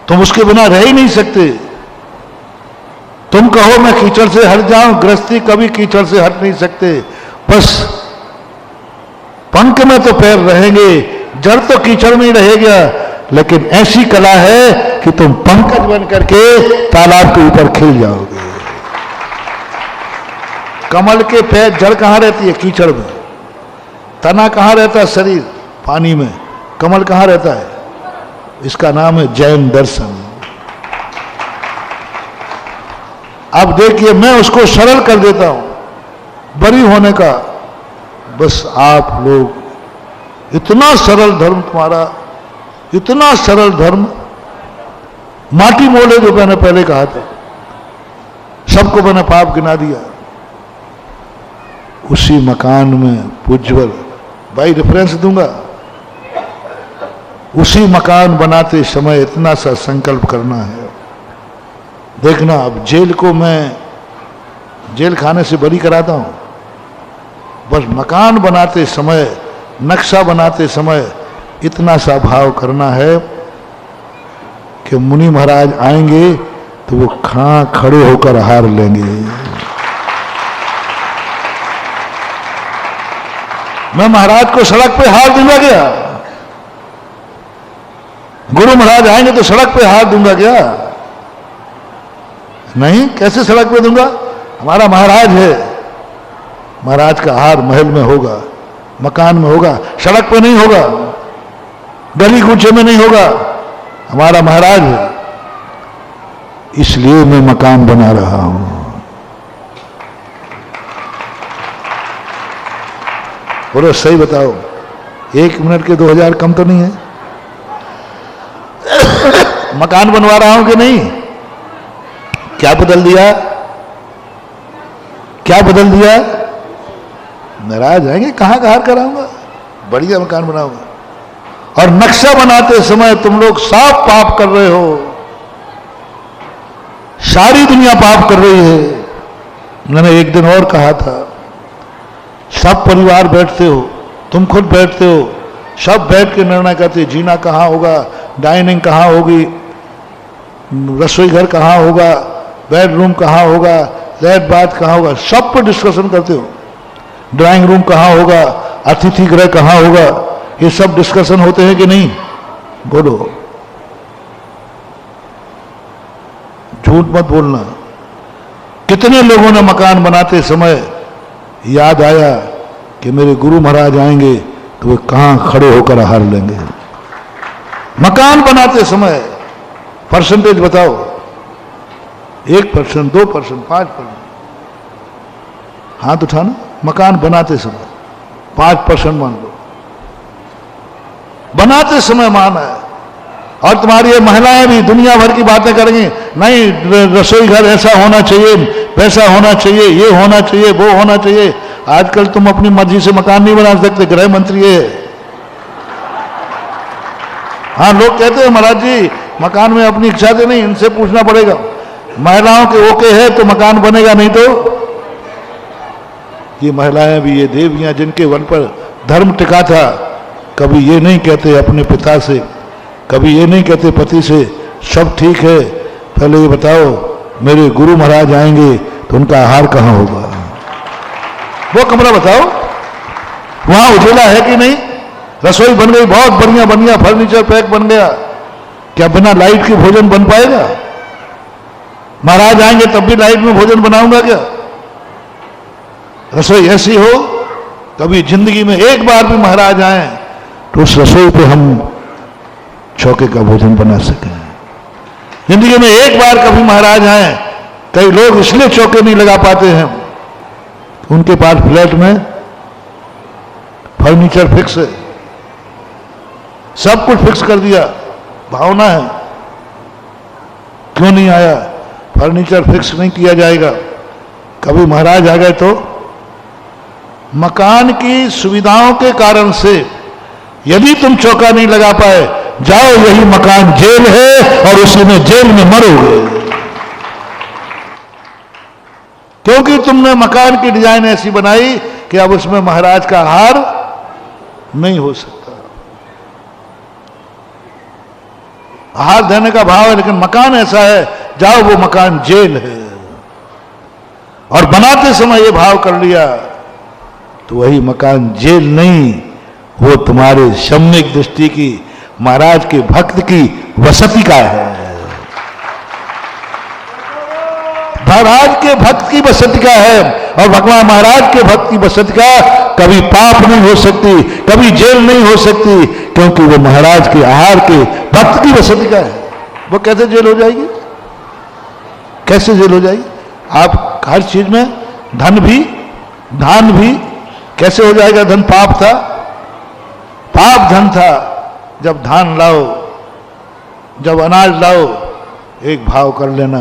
तुम उसके बिना रह ही नहीं सकते। तुम कहो मैं कीचड़ से हट जाऊं, गृहस्थी कभी कीचड़ से हट नहीं सकते। बस पंख में तो पैर रहेंगे, जड़ तो कीचड़ में ही रहेगा। लेकिन ऐसी कला है कि तुम पंकज बन करके तालाब के ऊपर खिल जाओगे। कमल के पैर, जड़ कहां रहती है? कीचड़ में। तना कहां रहता है? शरीर, पानी में। कमल कहां रहता है? इसका नाम है जैन दर्शन। अब देखिए, मैं उसको सरल कर देता हूं, बरी होने का। बस आप लोग, इतना सरल धर्म तुम्हारा, इतना सरल धर्म, माटी मोले जो मैंने पहले कहा था, सबको मैंने पाप गिना दिया। उसी मकान में पुज्ज्वल, भाई रेफरेंस दूंगा, उसी मकान बनाते समय इतना सा संकल्प करना है। देखना, अब जेल को मैं जेल खाने से बरी कराता हूं। बस मकान बनाते समय, नक्शा बनाते समय इतना सा भाव करना है कि मुनि महाराज आएंगे तो वो खड़े होकर हार लेंगे। मैं महाराज को सड़क पे हार दूंगा क्या? गुरु महाराज आएंगे तो सड़क पे हार दूंगा क्या? नहीं, कैसे सड़क पे दूंगा? हमारा महाराज है, महाराज का हार महल में होगा, मकान में होगा, सड़क पे नहीं होगा, गली कूचे में नहीं होगा। हमारा महाराज है, इसलिए मैं मकान बना रहा हूं। बोलो सही बताओ, 1 मिनट के 2000 कम तो नहीं है? मकान बनवा रहा हूं कि नहीं? क्या बदल दिया? क्या बदल दिया? नाराज आएंगे, कहां का हार कराऊंगा, बढ़िया मकान बनाऊंगा। और नक्शा बनाते समय तुम लोग साफ पाप कर रहे हो, सारी दुनिया पाप कर रही है। मैंने एक दिन और कहा था, सब परिवार बैठते हो, तुम खुद बैठते हो, सब बैठ के निर्णय करते, जीना कहाँ होगा, डाइनिंग कहाँ होगी, रसोई घर कहाँ होगा, बेडरूम कहाँ होगा, लेट बाथ कहाँ होगा, सब पर डिस्कशन करते हो। ड्राइंग रूम कहाँ होगा, अतिथि गृह कहाँ होगा, ये सब डिस्कशन होते हैं कि नहीं? बोलो, झूठ मत बोलना। कितने लोगों ने मकान बनाते समय याद आया कि मेरे गुरु महाराज आएंगे तो वे कहां खड़े होकर हार लेंगे। मकान बनाते समय परसेंटेज बताओ, 1%, 2%, 5%, हाथ उठाना। मकान बनाते समय 5% मान लो, बनाते समय मान है। और तुम्हारी ये महिलाएं भी दुनिया भर की बातें करेंगी, नहीं रसोई घर ऐसा होना चाहिए, वैसा होना चाहिए, ये होना चाहिए, वो होना चाहिए। आजकल तुम अपनी मर्जी से मकान नहीं बना सकते, गृह मंत्री है। हाँ, लोग कहते हैं महाराज जी मकान में अपनी इच्छा से नहीं, इनसे पूछना पड़ेगा। महिलाओं के ओके है तो मकान बनेगा, नहीं तो ये महिलाएं भी, ये देवियां जिनके वन पर धर्म टिका था, कभी ये नहीं कहते अपने पिता से, कभी ये नहीं कहते पति से सब ठीक है, पहले ये बताओ मेरे गुरु महाराज आएंगे तो उनका आहार कहां होगा, वो कमरा बताओ, वहां उजेला है कि नहीं, रसोई बन गई बहुत बढ़िया बढ़िया, फर्नीचर पैक बन गया, क्या बिना लाइट के भोजन बन पाएगा? महाराज आएंगे तब भी लाइट में भोजन बनाऊंगा क्या? रसोई ऐसी हो कभी जिंदगी में एक बार भी महाराज आए तो उस रसोई पे हम चौके का भोजन बना सकें। जिंदगी में एक बार कभी महाराज आए, कई लोग इसलिए चौके नहीं लगा पाते हैं, उनके पास फ्लैट में फर्नीचर फिक्स है, सब कुछ फिक्स कर दिया, भावना है, क्यों नहीं आया? फर्नीचर फिक्स नहीं किया जाएगा। कभी महाराज आ गए तो मकान की सुविधाओं के कारण से यदि तुम चौका नहीं लगा पाए, जाओ यही मकान जेल है और उसी में जेल में मरोगे, क्योंकि तुमने मकान की डिजाइन ऐसी बनाई कि अब उसमें महाराज का आहार नहीं हो सकता। आहार देने का भाव है, लेकिन मकान ऐसा है, जाओ वो मकान जेल है। और बनाते समय ये भाव कर लिया तो वही मकान जेल नहीं, वो तुम्हारे सम्यक दृष्टि की, महाराज के भक्त की वसति का है, महाराज के भक्त की वसति का है। और भगवान महाराज के भक्त की वसति का कभी पाप नहीं हो सकती, कभी जेल नहीं हो सकती, क्योंकि वो महाराज के आहार के भक्त की वसति का है। वो कैसे जेल हो जाएगी? कैसे जेल हो जाएगी? आप हर चीज में धन भी कैसे हो जाएगा? धन पाप था, पाप धन था। जब धान लाओ, जब अनाज लाओ, एक भाव कर लेना,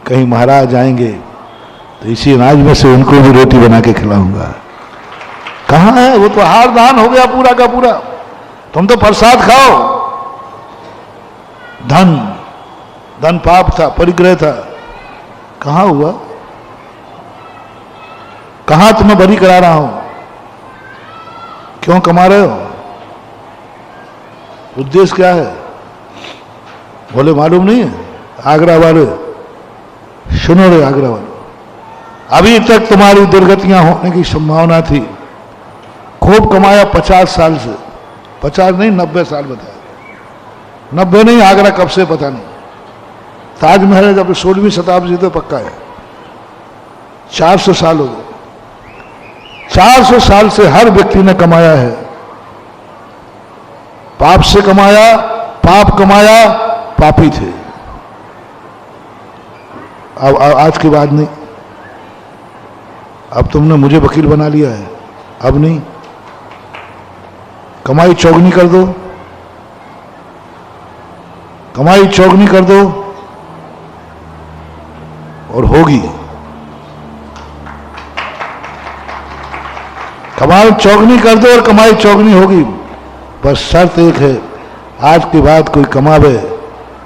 कहीं महाराज आएंगे तो इसी अनाज में से उनको भी रोटी बना के खिलाऊंगा। कहां है वो? तो आहार दान हो गया पूरा का पूरा, तुम तो प्रसाद खाओ। धन पाप था, परिग्रह था, कहां हुआ? कहां तुम्हें बरी करा रहा हूं? क्यों कमा रहे हो? उद्देश्य क्या है? बोले मालूम नहीं है? आगरा वाले सुनो रे, आगरा वाले, अभी तक तुम्हारी दुर्गतियां होने की संभावना थी, खूब कमाया 50 साल से, 50 नहीं 90 साल बताया, 90 नहीं, आगरा कब से पता नहीं। ताजमहल जब 16वीं शताब्दी तो पक्का है, 400 साल हो गए। 400 साल से हर व्यक्ति ने कमाया है, पाप से कमाया, पाप कमाया, पापी थे। अब आज के बाद नहीं, अब तुमने मुझे वकील बना लिया है, अब नहीं, कमाई चौगुनी कर दो, कमाई चौगुनी कर दो और होगी। कमाई चौगुनी कर दो और कमाई चौगुनी होगी, बस शर्त एक है, आज के बाद कोई कमावे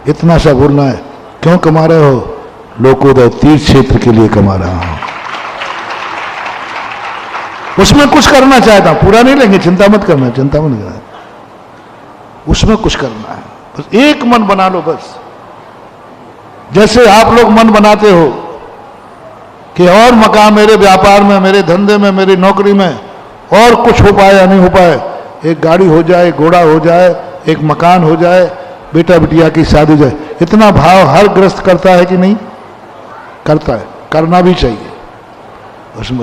इतना सा बोलना है, क्यों कमा रहे हो? लोकोदय तीर्थ क्षेत्र के लिए कमा रहा हूं। उसमें कुछ करना चाहता हूं, पूरा नहीं लेंगे, चिंता मत करना, चिंता मत करना, उसमें कुछ करना है, बस एक मन बना लो। बस जैसे आप लोग मन बनाते हो कि और मकान मेरे व्यापार में, मेरे धंधे में, मेरी नौकरी में और कुछ हो पाए या नहीं हो पाए, एक गाड़ी हो जाए, घोड़ा हो जाए, एक मकान हो जाए, बेटा बिटिया की शादी हो जाए, इतना भाव हर ग्रस्त करता है कि नहीं करता है? करना भी चाहिए। उसमें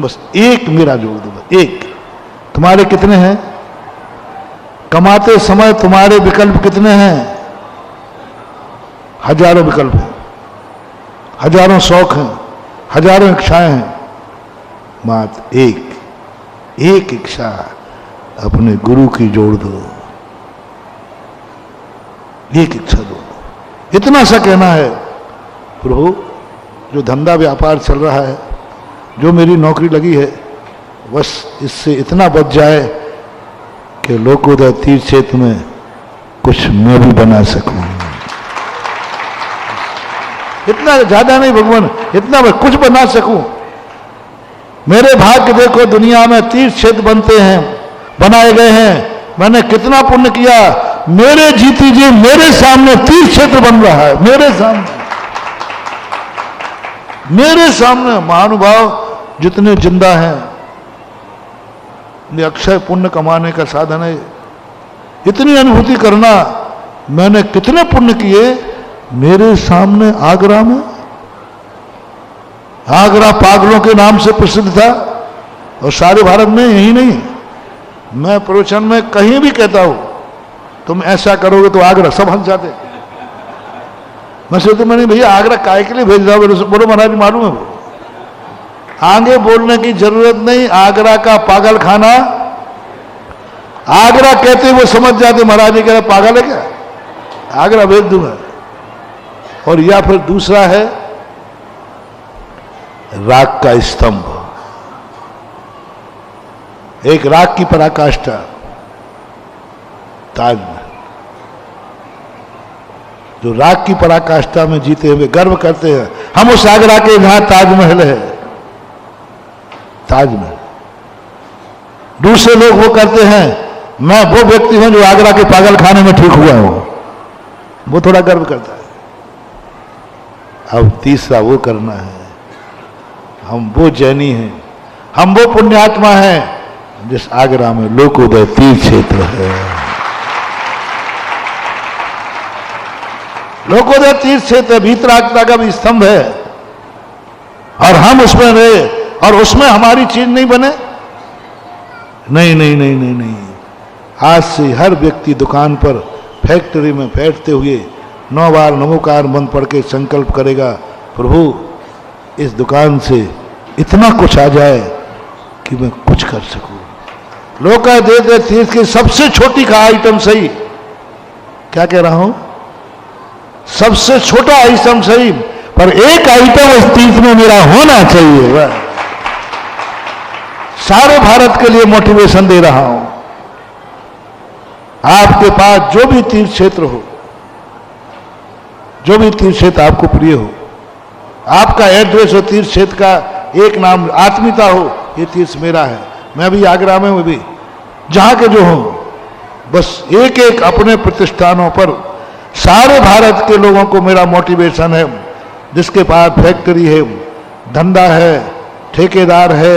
बस एक मेरा जोड़ दो, बस एक। तुम्हारे कितने हैं? कमाते समय तुम्हारे विकल्प कितने हैं? हजारों विकल्प हैं, हजारों शौक हैं, हजारों इच्छाएं हैं, मात्र एक इच्छा अपने गुरु की जोड़ दो, एक इच्छा जोड़ दो। इतना सा कहना है, प्रभु जो धंधा व्यापार चल रहा है, जो मेरी नौकरी लगी है, बस इससे इतना बच जाए कि लोकोदय तीर्थ क्षेत्र में कुछ मैं भी बना सकूं। इतना ज्यादा नहीं भगवान, इतना मैं कुछ बना सकूं। मेरे भाग्य देखो, दुनिया में तीर्थ क्षेत्र बनते हैं, बनाए गए हैं, मैंने कितना पुण्य किया। मेरे जीती जी मेरे सामने तीर्थ क्षेत्र बन रहा है, मेरे सामने महानुभाव जितने जिंदा हैं। ये अक्षय पुण्य कमाने का साधन है। इतनी अनुभूति करना, मैंने कितने पुण्य किए। मेरे सामने आगरा में, आगरा पागलों के नाम से प्रसिद्ध था, और सारे भारत में यही नहीं, मैं प्रवचन में कहीं भी कहता हूं तुम ऐसा करोगे तो आगरा, सब हंस जाते। मैं सोचता मैंने भैया आगरा काय के लिए भेज रहा हूं, बोलो महाराज मालूम है वो, आगे बोलने की जरूरत नहीं। आगरा का पागल खाना, आगरा कहते वो समझ जाते महाराज जी कह रहे पागल है क्या, आगरा भेज दूंगा। और या फिर दूसरा है राग का स्तंभ, एक राग की पराकाष्ठा ताजमहल, जो राग की पराकाष्ठा में जीते हुए गर्व करते हैं हम उस आगरा के, जहां ताजमहल है, ताजमहल। दूसरे लोग वो करते हैं, मैं वो व्यक्ति हूं जो आगरा के पागल खाने में ठीक हुआ हूं, वो थोड़ा गर्व करता है। अब तीसरा वो करना है, हम वो जैनी हैं, हम वो पुण्यात्मा हैं जिस आगरा में लोकोदय तीर्थ क्षेत्र है। लोकोदय तीर्थ क्षेत्र भीतरागता का भी स्तंभ है, और हम उसमें रहे, और उसमें हमारी चीज नहीं बने। नहीं नहीं नहीं नहीं नहीं, आज से हर व्यक्ति दुकान पर, फैक्ट्री में बैठते हुए 9 बार नमोकार मंत्र पढ़ के संकल्प करेगा, प्रभु इस दुकान से इतना कुछ आ जाए कि मैं कुछ कर सकूं। लोग देते तीर्थ की सबसे छोटी का आइटम सही, क्या कह रहा हूं, सबसे छोटा आइटम सही, पर एक आइटम इस तीर्थ में मेरा होना चाहिए। वह सारे भारत के लिए मोटिवेशन दे रहा हूं। आपके पास जो भी तीर्थ क्षेत्र हो, जो भी तीर्थ क्षेत्र आपको प्रिय हो, आपका एड्रेस हो तीर्थ क्षेत्र का, एक नाम आत्मीयता हो, ये तीर्थ मेरा है। मैं भी आगरा में हूं, भी जहां के जो हूं, बस एक एक अपने प्रतिष्ठानों पर सारे भारत के लोगों को मेरा मोटिवेशन है। जिसके पास फैक्ट्री है, धंधा है, ठेकेदार है,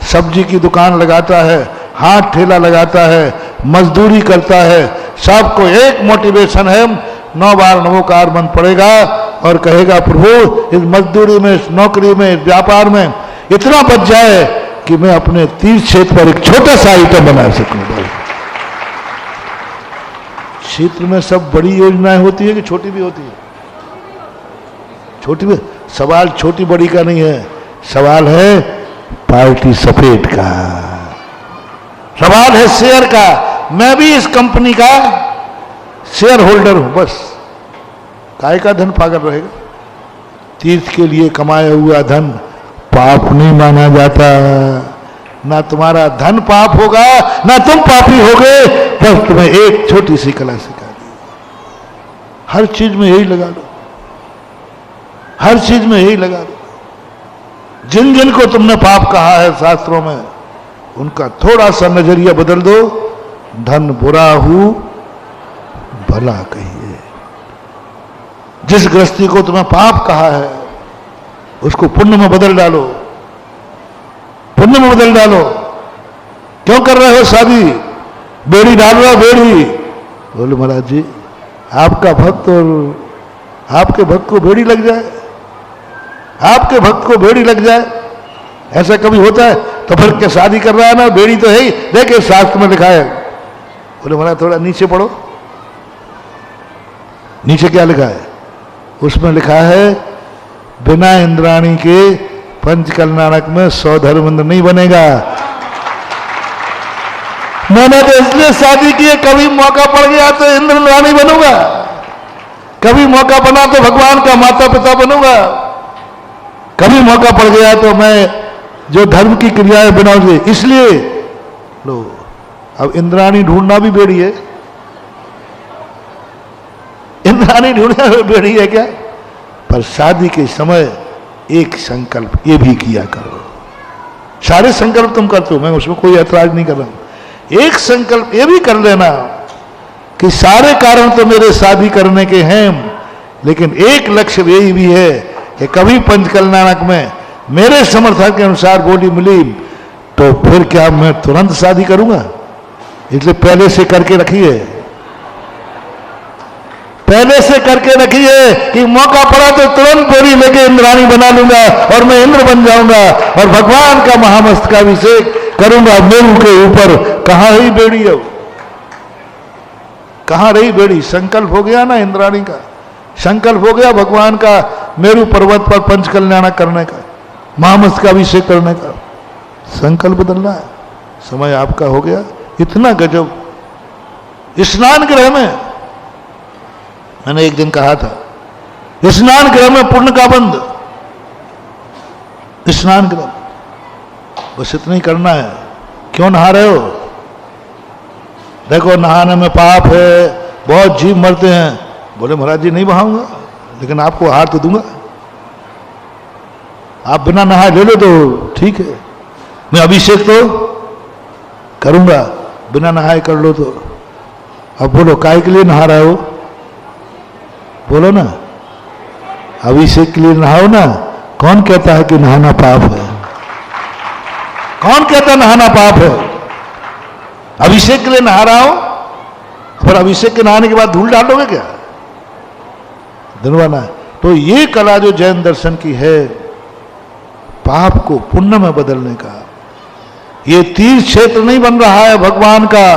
सब्जी की दुकान लगाता है, हाथ ठेला लगाता है, मजदूरी करता है, सबको एक मोटिवेशन है, 9 बार नमोकार मंत्र पड़ेगा और कहेगा प्रभु इस मजदूरी में, इस नौकरी में, इस व्यापार में इतना बच जाए कि मैं अपने तीर्थ क्षेत्र पर एक छोटा सा आइटम बना सकूं। क्षेत्र में सब बड़ी योजनाएं होती है कि छोटी भी होती है? छोटी भी। सवाल छोटी बड़ी का नहीं है, सवाल है पार्टी सफेद का, सवाल है शेयर का। मैं भी इस कंपनी का शेयर होल्डर हूं, बस। काय का धन पागल रहेगा? तीर्थ के लिए कमाया हुआ धन पाप नहीं माना जाता। ना तुम्हारा धन पाप होगा, ना तुम पापी होगे। बस तुम्हें एक छोटी सी कला सिखा दी, हर चीज में यही लगा लो, हर चीज में यही लगा लो। जिन जिन को तुमने पाप कहा है शास्त्रों में, उनका थोड़ा सा नजरिया बदल दो। धन बुरा हूं भला कहिए। जिस गृहस्थी को तुम्हें पाप कहा है, उसको पुण्य में बदल डालो, पुण्य में बदल डालो। क्यों कर रहे हो शादी? बेड़ी डाल रहा, बेड़ी। बोले महाराज जी आपका भक्त और आपके भक्त को बेड़ी लग जाए, आपके भक्त को बेड़ी लग जाए, ऐसा कभी होता है? तो फिर क्या शादी कर रहा है ना, बेड़ी तो है ही। देखिए शास्त्र में लिखा है। बोले महाराज थोड़ा नीचे पढ़ो, नीचे क्या लिखा है? उसमें लिखा है बिना इंद्राणी के पंचकल्याणक में 100 धर्म इंद्र नहीं बनेगा। मैंने तो इसलिए शादी की है, कभी मौका पड़ गया तो इंद्र रानी बनूंगा, कभी मौका बना तो भगवान का माता पिता बनूंगा, कभी मौका पड़ गया तो मैं जो धर्म की क्रियाएं बनाऊंगी। इसलिए लो, अब इंद्राणी ढूंढना भी बेड़ी है, इंद्राणी ढूंढना भी बेड़ी है क्या? पर शादी के समय एक संकल्प ये भी किया करो। सारे संकल्प तुम करते हो, मैं उसमें कोई ऐतराज नहीं कर रहा हूं। एक संकल्प ये भी कर लेना कि सारे कारण तो मेरे शादी करने के हैं, लेकिन एक लक्ष्य यही भी है कि कभी पंचकल्याणक में मेरे समर्थन के अनुसार बॉडी मिली तो फिर क्या मैं तुरंत शादी करूंगा? इसलिए पहले से करके रखिए, पहले से करके रखिए कि मौका पड़ा तो तुरंत बॉडी लेके इंद्राणी बना लूंगा और मैं इंद्र बन जाऊंगा और भगवान का महामस्तकाभिषेक करूंगा मेरू के ऊपर। कहां रही बेड़ी है, कहां रही बेड़ी? संकल्प हो गया ना इंद्राणी का, संकल्प हो गया भगवान का मेरू पर्वत पर पंचकल्याण करने का, महामस्तकाभिषेक करने का। संकल्प बदलना है, समय आपका हो गया। इतना गजब स्नान गृह में, मैंने एक दिन कहा था, स्नान गृह में पुण्य का बंद, स्नान गृह बस इतना ही करना है। क्यों नहा रहे हो? देखो नहाने में पाप है, बहुत जीव मरते हैं। बोले महाराज जी नहीं बहाऊंगा, लेकिन आपको हार तो दूंगा, आप बिना नहाए ले लो तो ठीक है, मैं अभिषेक तो करूंगा, बिना नहाए कर लो तो। अब बोलो काय के लिए नहा रहे हो? बोलो ना, अभिषेक के लिए नहाओ ना। कौन कहता है कि नहाना पाप है? कौन कहता है नहाना पाप है? अभिषेक के लिए नहा रहा हो, फिर अभिषेक के नहाने के बाद धूल डालोगे क्या? धनवाना है। तो ये कला जो जैन दर्शन की है, पाप को पुण्य में बदलने का, ये तीर्थ क्षेत्र नहीं बन रहा है भगवान का,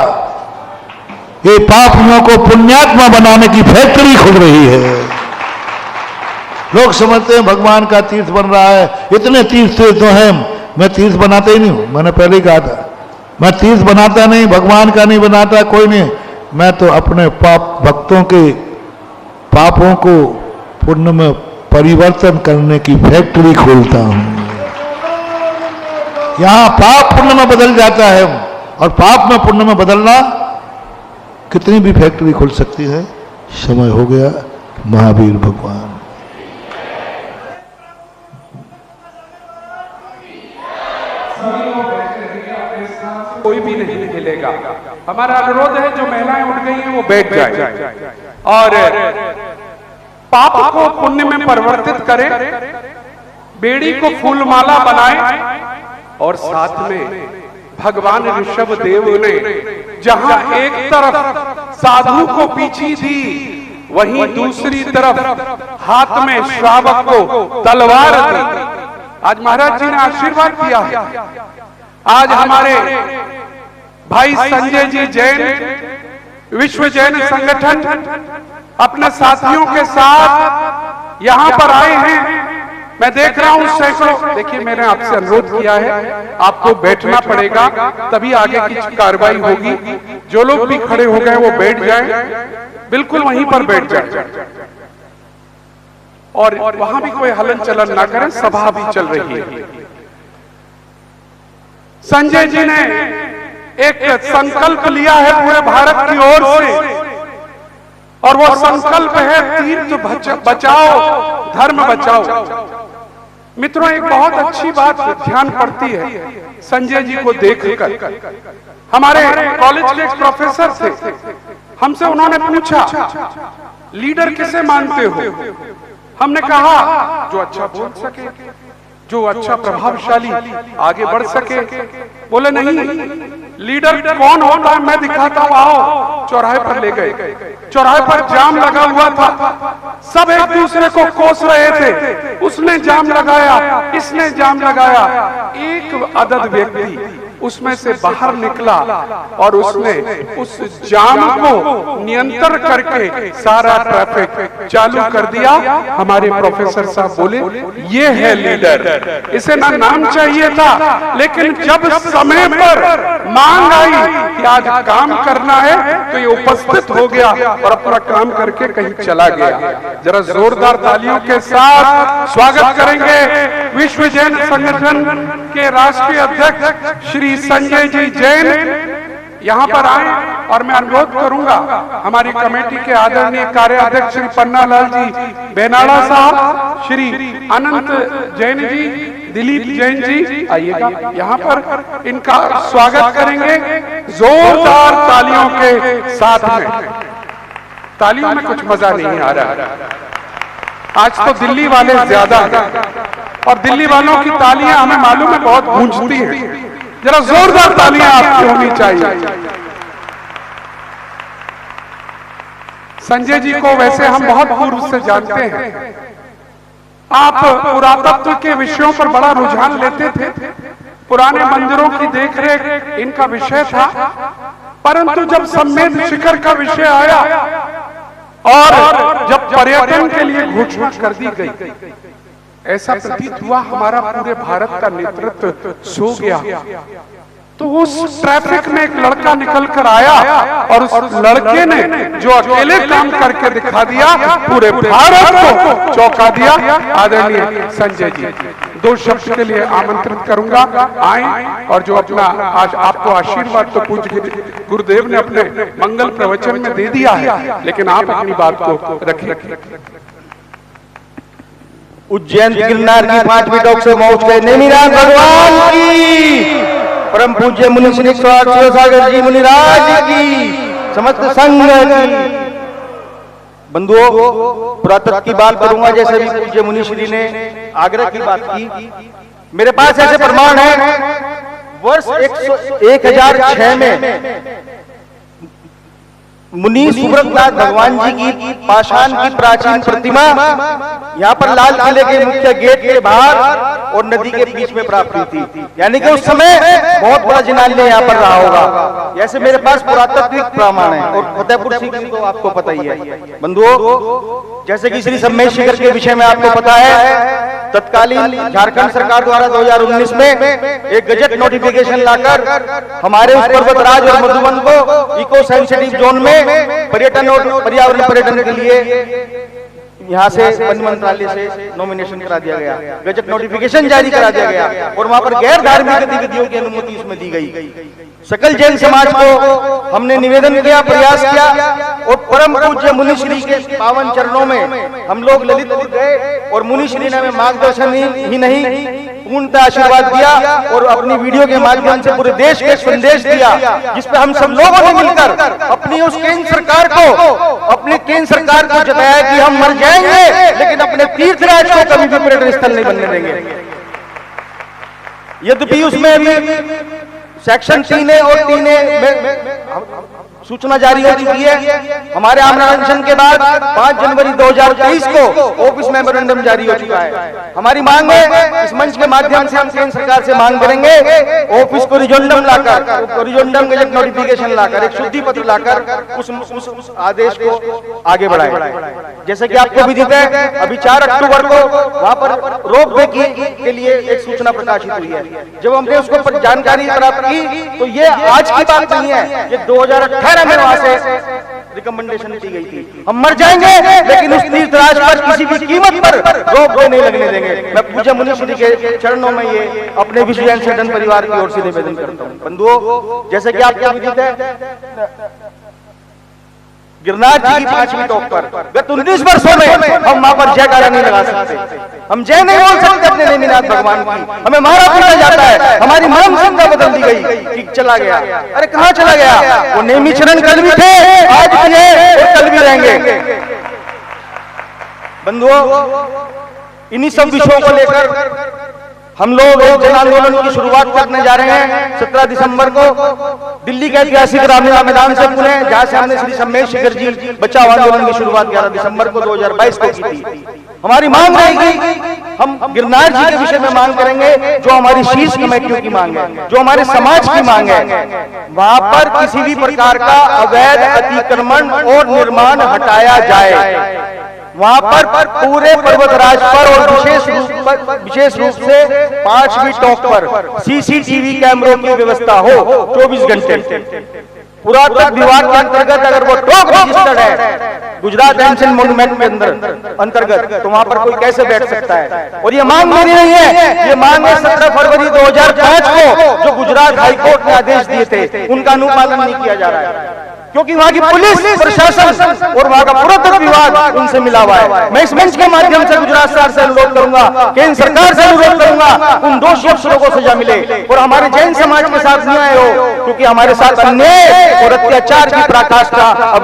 ये पापियों को पुण्यात्मा बनाने की फैक्ट्री खुल रही है। लोग समझते हैं भगवान का तीर्थ बन रहा है, इतने तीर्थ तो हैं, मैं तीर्थ बनाता ही नहीं हूं। मैंने पहले ही कहा था, मैं तीर्थ बनाता नहीं, भगवान का नहीं बनाता, कोई नहीं। मैं तो अपने पाप भक्तों के पापों को पुण्य में परिवर्तन करने की फैक्ट्री खोलता हूं। यहां पाप पुण्य में बदल जाता है, और पाप में पुण्य में बदलना कितनी भी फैक्ट्री खुल सकती है। समय हो गया, महावीर भगवान। कोई भी नहीं हिलेगा। हमारा अनुरोध है, जो महिलाएं उठ गई हैं वो बैठ जाए और पाप को पुण्य में परिवर्तित करें, बेड़ी को फूलमाला बनाएं, और साथ में भगवान ऋषभ देव ने जहां एक तरफ साधु को पीछी थी, वहीं दूसरी तरफ हाथ में श्रावक को तलवार दी। आज महाराज जी ने आशीर्वाद दिया है। आज हमारे भाई संजय जी जैन, विश्व जैन संगठन अपने साथियों के साथ यहां पर आए हैं। मैं देख रहा हूं सैकड़ों। देखिए, मैंने आपसे अनुरोध किया है, आपको बैठना पड़ेगा, तभी आगे की कार्रवाई होगी। जो लोग भी खड़े हो गए वो बैठ जाएं, बिल्कुल वहीं पर बैठ जाएं, और वहां भी कोई हलन चलन ना करें, सभा भी चल रही है। संजय जी ने एक संकल्प लिया है पूरे भारत की ओर से, और वो संकल्प है तीर्थ बचाओ, धर्म बचाओ। मित्रों, एक बहुत अच्छी बात ध्यान पड़ती है संजय जी को देखकर। हमारे कॉलेज के एक प्रोफेसर थे, हमसे उन्होंने पूछा, लीडर किसे मानते हो? हमने कहा, जो अच्छा बोल सके, जो अच्छा प्रभावशाली आगे बढ़ सके। बोले नहीं, लीडर कौन होता है मैं दिखाता हूं, आओ। चौराहे पर ले गए, चौराहे पर जाम लगा हुआ था, सब एक दूसरे को कोस रहे थे। उसने जाम लगाया, इसने जाम लगाया, एक अदद व्यक्ति उसमें से बाहर निकला और उसने उस जाम को नियंत्रण करके सारा ट्रैफिक चालू कर दिया। हमारे प्रोफेसर साहब बोले ये है लीडर, इसे ना नाम चाहिए था, लेकिन जब समय पर मांग आई कि आज काम करना है तो ये उपस्थित हो गया और अपना काम करके कहीं चला गया। जरा जोरदार तालियों के साथ स्वागत करेंगे विश्व जैन संगठन के राष्ट्रीय अध्यक्ष श्री संजय जी जैन यहाँ पर आए। और मैं अनुरोध करूंगा हमारी कमेटी के आदरणीय कार्याध्यक्ष श्री पन्नालाल जी बेनाड़ा साहब, श्री अनंत जैन जी, दिलीप जैन जी आइएगा यहाँ पर, इनका स्वागत करेंगे जोरदार तालियों के साथ में। तालियों में कुछ मजा नहीं आ रहा, आज तो दिल्ली वाले ज्यादा हैं और दिल्ली वालों की तालियां हमें मालूम है बहुत गूंजती हैं। जरा जोरदार तालियां आपकी होनी चाहिए। संजय जी को वैसे हम बहुत पूर्व से जानते हैं, आप पुरातत्व के विषयों पर बड़ा रुझान लेते थे, पुराने मंदिरों की देखरेख इनका विषय था, परंतु जब सम्मेद शिखर का विषय आया और जब पर्यटन के लिए घोषणा कर दी गई, ऐसा प्रतीत हुआ हमारा पूरे भारत का नेतृत्व सो गया। तो उस ट्रैफिक में एक लड़का निकल कर आया और उस लड़के ने जो अकेले काम करके दिखा दिया, पूरे भारत को चौंका दिया। आदरणीय संजय जी, दो शब्द के लिए आमंत्रित करूंगा, आए और जो अपना आज आपको आशीर्वाद तो पूज्य गुरुदेव ने अपने मंगल प्रवचन में दे दिया है, लेकिन आप अपनी बात को रखें। उज्जैन गिरनार की 5वीं टॉक से पहुंच गए नेमिनाथ भगवान की, परम पूज्य मुनि श्री सागर जी मुनिराज की, समस्त संघ की। बंधुओं, पुरातत्व की बात करूंगा जैसे भी पूज्य मुनि श्री ने आग्रह की बात की। मेरे पास ऐसे प्रमाण है, वर्ष 1006 में मुनि सुब्रतनाथ भगवान जी की पाषाण की प्राचीन प्रतिमा यहाँ पर लाल किले के मुख्य गेट के बाहर और नदी के बीच में प्राप्त हुई थी। यानी कि उस समय बहुत बड़ा जिनालय यहाँ पर रहा होगा। जैसे मेरे पास पुरातात्विक प्रमाण है और फतेहपुर सीकरी तो आपको पता ही है। बंधुओं, जैसे कि श्री सम्मेद शिखर के विषय में आपको पता है, तत्कालीन झारखंड सरकार द्वारा 2019 में एक गजट नोटिफिकेशन लाकर हमारे उस पर्वतराज और मधुबन को इको सेंसिटिव जोन में पर्यटन और पर्यावरण पर्यटन के लिए यहाँ से वन मंत्रालय से नॉमिनेशन करा दिया गया, गजट नोटिफिकेशन जारी करा दिया गया और वहां पर गैर धार्मिक गतिविधियों की अनुमति उसमें दी गई। सकल जैन समाज को हमने निवेदन किया, प्रयास किया और परम पूज्य मुनि श्री के पावन चरणों में हम लोग ललितपुर गए और मुनि श्री ने हमें मार्गदर्शन ही नहीं पूर्णतः आशीर्वाद दिया और अपनी वीडियो के माध्यम से पूरे देश के संदेश दिया, जिसपे हम सब लोगों ने मिलकर अपनी उस केंद्र सरकार को जताया कि हम मर जाएंगे लेकिन अपने तीर्थराज को कभी भी पर्यटन स्थल नहीं बनने देंगे। यद्यपि उसमें अभी सेक्शन 3A और 3A में सूचना जारी हो चुकी है। हमारे आमरण के बाद 5 जनवरी 2023 को ऑफिस मेमोरेंडम जारी हो चुका है। हमारी मांग है, इस मंच के माध्यम से हम केंद्र सरकार से मांग करेंगे, ऑफिस को रिजोंडम लाकर, रिजोंडम गजट नोटिफिकेशन लाकर, एक शुद्धि पत्र लाकर उस आदेश को आगे बढ़ाए। जैसे कि आपको विदित है, अभी 4 अक्टूबर को वहां पर रोक के लिए एक सूचना प्रकाशित हुई है। जब हमने उसको जानकारी प्राप्त की तो ये आज की बात नहीं है, ये 2018 में वहां से रिकमेंडेशन की गई थी। हम मर जाएंगे लेकिन उस तीर्थराज पर किसी भी कीमत पर रोक नहीं लगने देंगे। मैं पूज्य मुनि श्री के चरणों में ये अपने विश्व जैन संगठन परिवार की ओर से निवेदन करता हूँ। बंधुओं, जैसे कि आपको विदित है, गिरनार जी की 5वीं टॉक पर गत 19 वर्षों में हम वहां पर जयकारा नहीं लगा सकते, हम जय नहीं बोल सकते अपने नेमिनाथ भगवान की। हमें मारा पीटा जाता है, हमारी मरम संख्या बदल दी गई कि चला गया। अरे कहाँ चला गया? वो नेमी चरण कल भी थे, आज भी है और कल भी रहेंगे। बंधुओं, इन्हीं सब विषयों को लेकर हम लोग एक जन आंदोलन की शुरुआत करने जा रहे हैं 17 दिसंबर को दिल्ली के ऐतिहासिक रामलीला मैदान से पुणे, जहां से हमने श्री सम्मेद शिखर जी बचाओ आंदोलन की शुरुआत 11 दिसंबर को 2022 को की थी। हमारी मांग रहेगी, हम गिरनार जी के विषय में मांग करेंगे, जो हमारी शीर्ष कमेटियों की मांग है, जो हमारे समाज की मांग है। वहां पर किसी भी प्रकार का अवैध अतिक्रमण और निर्माण हटाया जाए। वहां पर पूरे पर्वतराज पर और विशेष रूप से 5वीं टॉप पर सीसीटीवी कैमरों की व्यवस्था हो 24 घंटे। पुरातत्व विभाग के अंतर्गत अगर वो टॉप रजिस्टर्ड है गुजरात एंशिएंट मॉन्यूमेंट के अंतर्गत, तो वहां पर कोई कैसे बैठ सकता है? और ये मांग मेरी नहीं है, ये मांग है 17 फरवरी 2005 को जो गुजरात हाईकोर्ट ने आदेश दिए थे, उनका अनुपालन नहीं किया जा रहा है, क्योंकि वहां की पुलिस प्रशासन और वहां का पुरातत्व विभाग उनसे मिला हुआ है। मैं इस मंच के माध्यम से गुजरात सरकार से अनुरोध करूंगा, केंद्र सरकार से अनुरोध करूंगा, उन दोषी अफसरों को सजा मिले और हमारे जैन समाज के साथ न्याय हो, क्योंकि हमारे साथ अन्याय और अत्याचार की पराकाष्ठा अब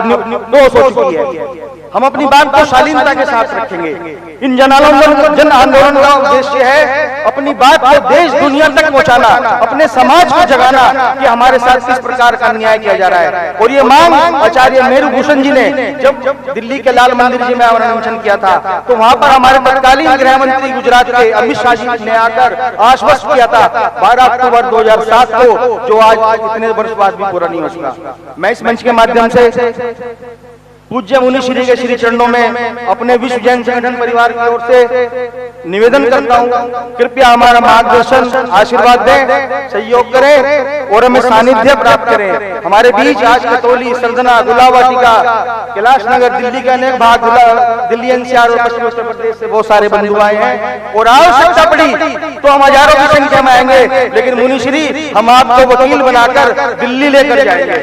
दोष हो चुकी है। हम अपनी बात को शालीनता के साथ रखेंगे। इन जन आंदोलन का उद्देश्य है अपनी बात को देश दुनिया तक पहुंचाना, अपने समाज को जगाना कि हमारे साथ किस प्रकार का अन्याय किया जा रहा है। और ये मांग आचार्य मेरू भूषण जी ने जब दिल्ली के लाल मंदिर जी में अवलोकन किया था, तो वहां पर हमारे तत्कालीन गृह मंत्री गुजरात के अमित शाह जी ने आकर आश्वस्त किया था 12 अक्टूबर 2007 को, जो आज इतने वर्ष बाद भी पूरा नहीं हो सका। मैं इस मंच के माध्यम से पूज्य मुनि श्री के श्री चरणों में अपने विश्व जैन संगठन परिवार की ओर से निवेदन करता हूं, कृपया हमारा मार्गदर्शन आशीर्वाद दें, सहयोग करें और हमें सानिध्य प्राप्त करें। हमारे बीच आज कतौली, सरदना, गुलाबवाटिका, कैलाश नगर, दिल्ली के अनेक भाग, दिल्ली एनसीआर और पश्चिम उत्तर प्रदेश से बहुत सारे बंधु आए हैं और आवश्यकता पड़ी तो हम हजारों की संख्या में आएंगे, लेकिन मुनि श्री हम आपको वकील बनाकर दिल्ली लेकर जाएंगे,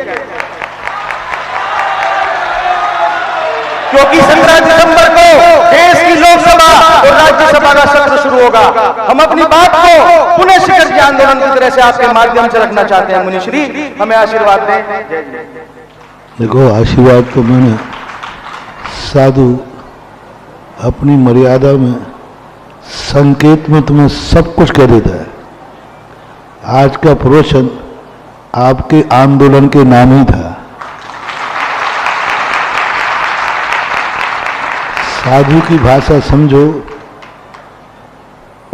क्योंकि 17 दिसंबर को देश की लोकसभा और राज्यसभा का सत्र शुरू होगा। हम अपनी बात को पुनः शिखर के आंदोलन की तरह से आपके माध्यम से रखना चाहते हैं। मुनिश्री हमें आशीर्वाद दें। देखो, आशीर्वाद तो मैंने साधु अपनी मर्यादा में संकेत में तुम्हें सब कुछ कह देता है। आज का प्रवचन आपके आंदोलन के नाम ही था। साधु की भाषा समझो,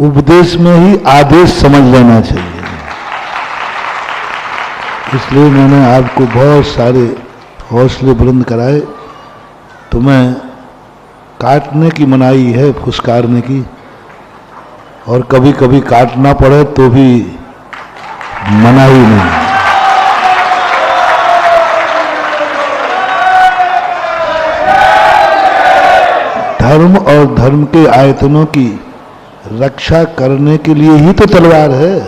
उपदेश में ही आदेश समझ लेना चाहिए। इसलिए मैंने आपको बहुत सारे हौसले बुलंद कराए। तुम्हें काटने की मनाही है, फुसकारने की, और कभी कभी काटना पड़े तो भी मनाही नहीं। धर्म और धर्म के आयतनों की रक्षा करने के लिए ही तो तलवार है।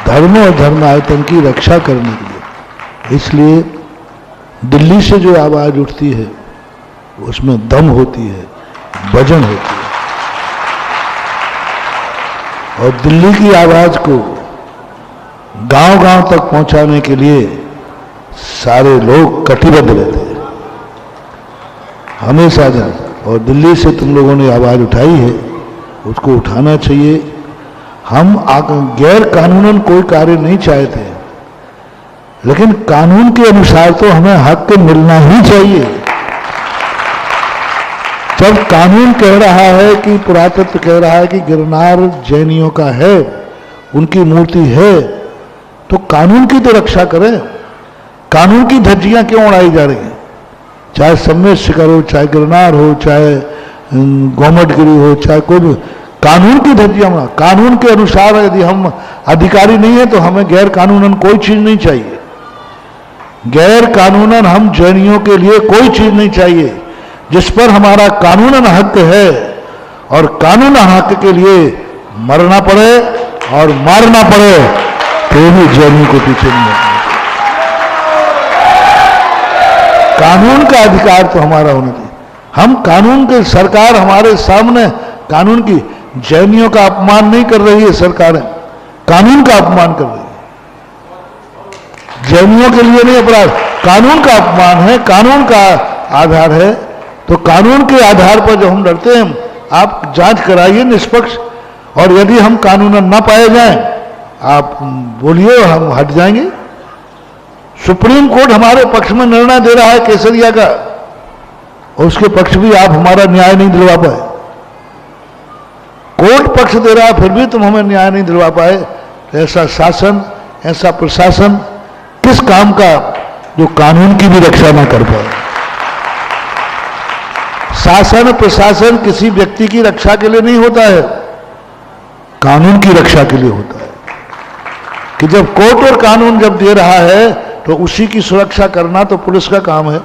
धर्म और धर्म आयतन की रक्षा करने के लिए। इसलिए दिल्ली से जो आवाज उठती है उसमें दम होती है, वजन होती है, और दिल्ली की आवाज को गांव-गांव तक पहुंचाने के लिए सारे लोग कटिबद्ध रहते हैं हमेशा जन। और दिल्ली से तुम लोगों ने आवाज उठाई है, उसको उठाना चाहिए। हम गैर कानूनन कोई कार्य नहीं चाहते, लेकिन कानून के अनुसार तो हमें हक मिलना ही चाहिए। जब कानून कह रहा है कि पुरातत्व कह रहा है कि गिरनार जैनियों का है, उनकी मूर्ति है, तो कानून की तो रक्षा करें। कानून की धज्जियां क्यों उड़ाई जा रही हैं? चाहे सम्मेद शिखर हो, चाहे गिरनार हो, चाहे गोमटगिरी हो, चाहे कोई भी, कानून की धज्जियां। कानून के अनुसार यदि हम अधिकारी नहीं है तो हमें गैर कानूनन कोई चीज नहीं चाहिए। गैर कानूनन हम जैनियों के लिए कोई चीज नहीं चाहिए। जिस पर हमारा कानूनन हक है, और कानून हक के लिए मरना पड़े और मारना पड़े तो भी जैनियों को पीछे नहीं हटना। कानून का अधिकार तो हमारा होना चाहिए। हम कानून के, सरकार हमारे सामने कानून की, जैनियों का अपमान नहीं कर रही है सरकार, कानून का अपमान कर रही है। जैनियों के लिए नहीं अपराध, कानून का अपमान है, कानून का आधार है। तो कानून के आधार पर जो हम लड़ते हैं, आप जांच कराइए निष्पक्ष, और यदि हम कानूनन न पाए जाएं, आप बोलिए, हम हट जाएंगे। सुप्रीम कोर्ट हमारे पक्ष में निर्णय दे रहा है केसरिया का, और उसके पक्ष भी आप हमारा न्याय नहीं दिलवा पाए। कोर्ट पक्ष दे रहा है फिर भी तुम हमें न्याय नहीं दिलवा पाए। ऐसा शासन, ऐसा प्रशासन किस काम का जो कानून की भी रक्षा ना कर पाए। शासन प्रशासन किसी व्यक्ति की रक्षा के लिए नहीं होता है, कानून की रक्षा के लिए होता है। कि जब कोर्ट और कानून जब दे रहा है तो उसी की सुरक्षा करना तो पुलिस का काम है,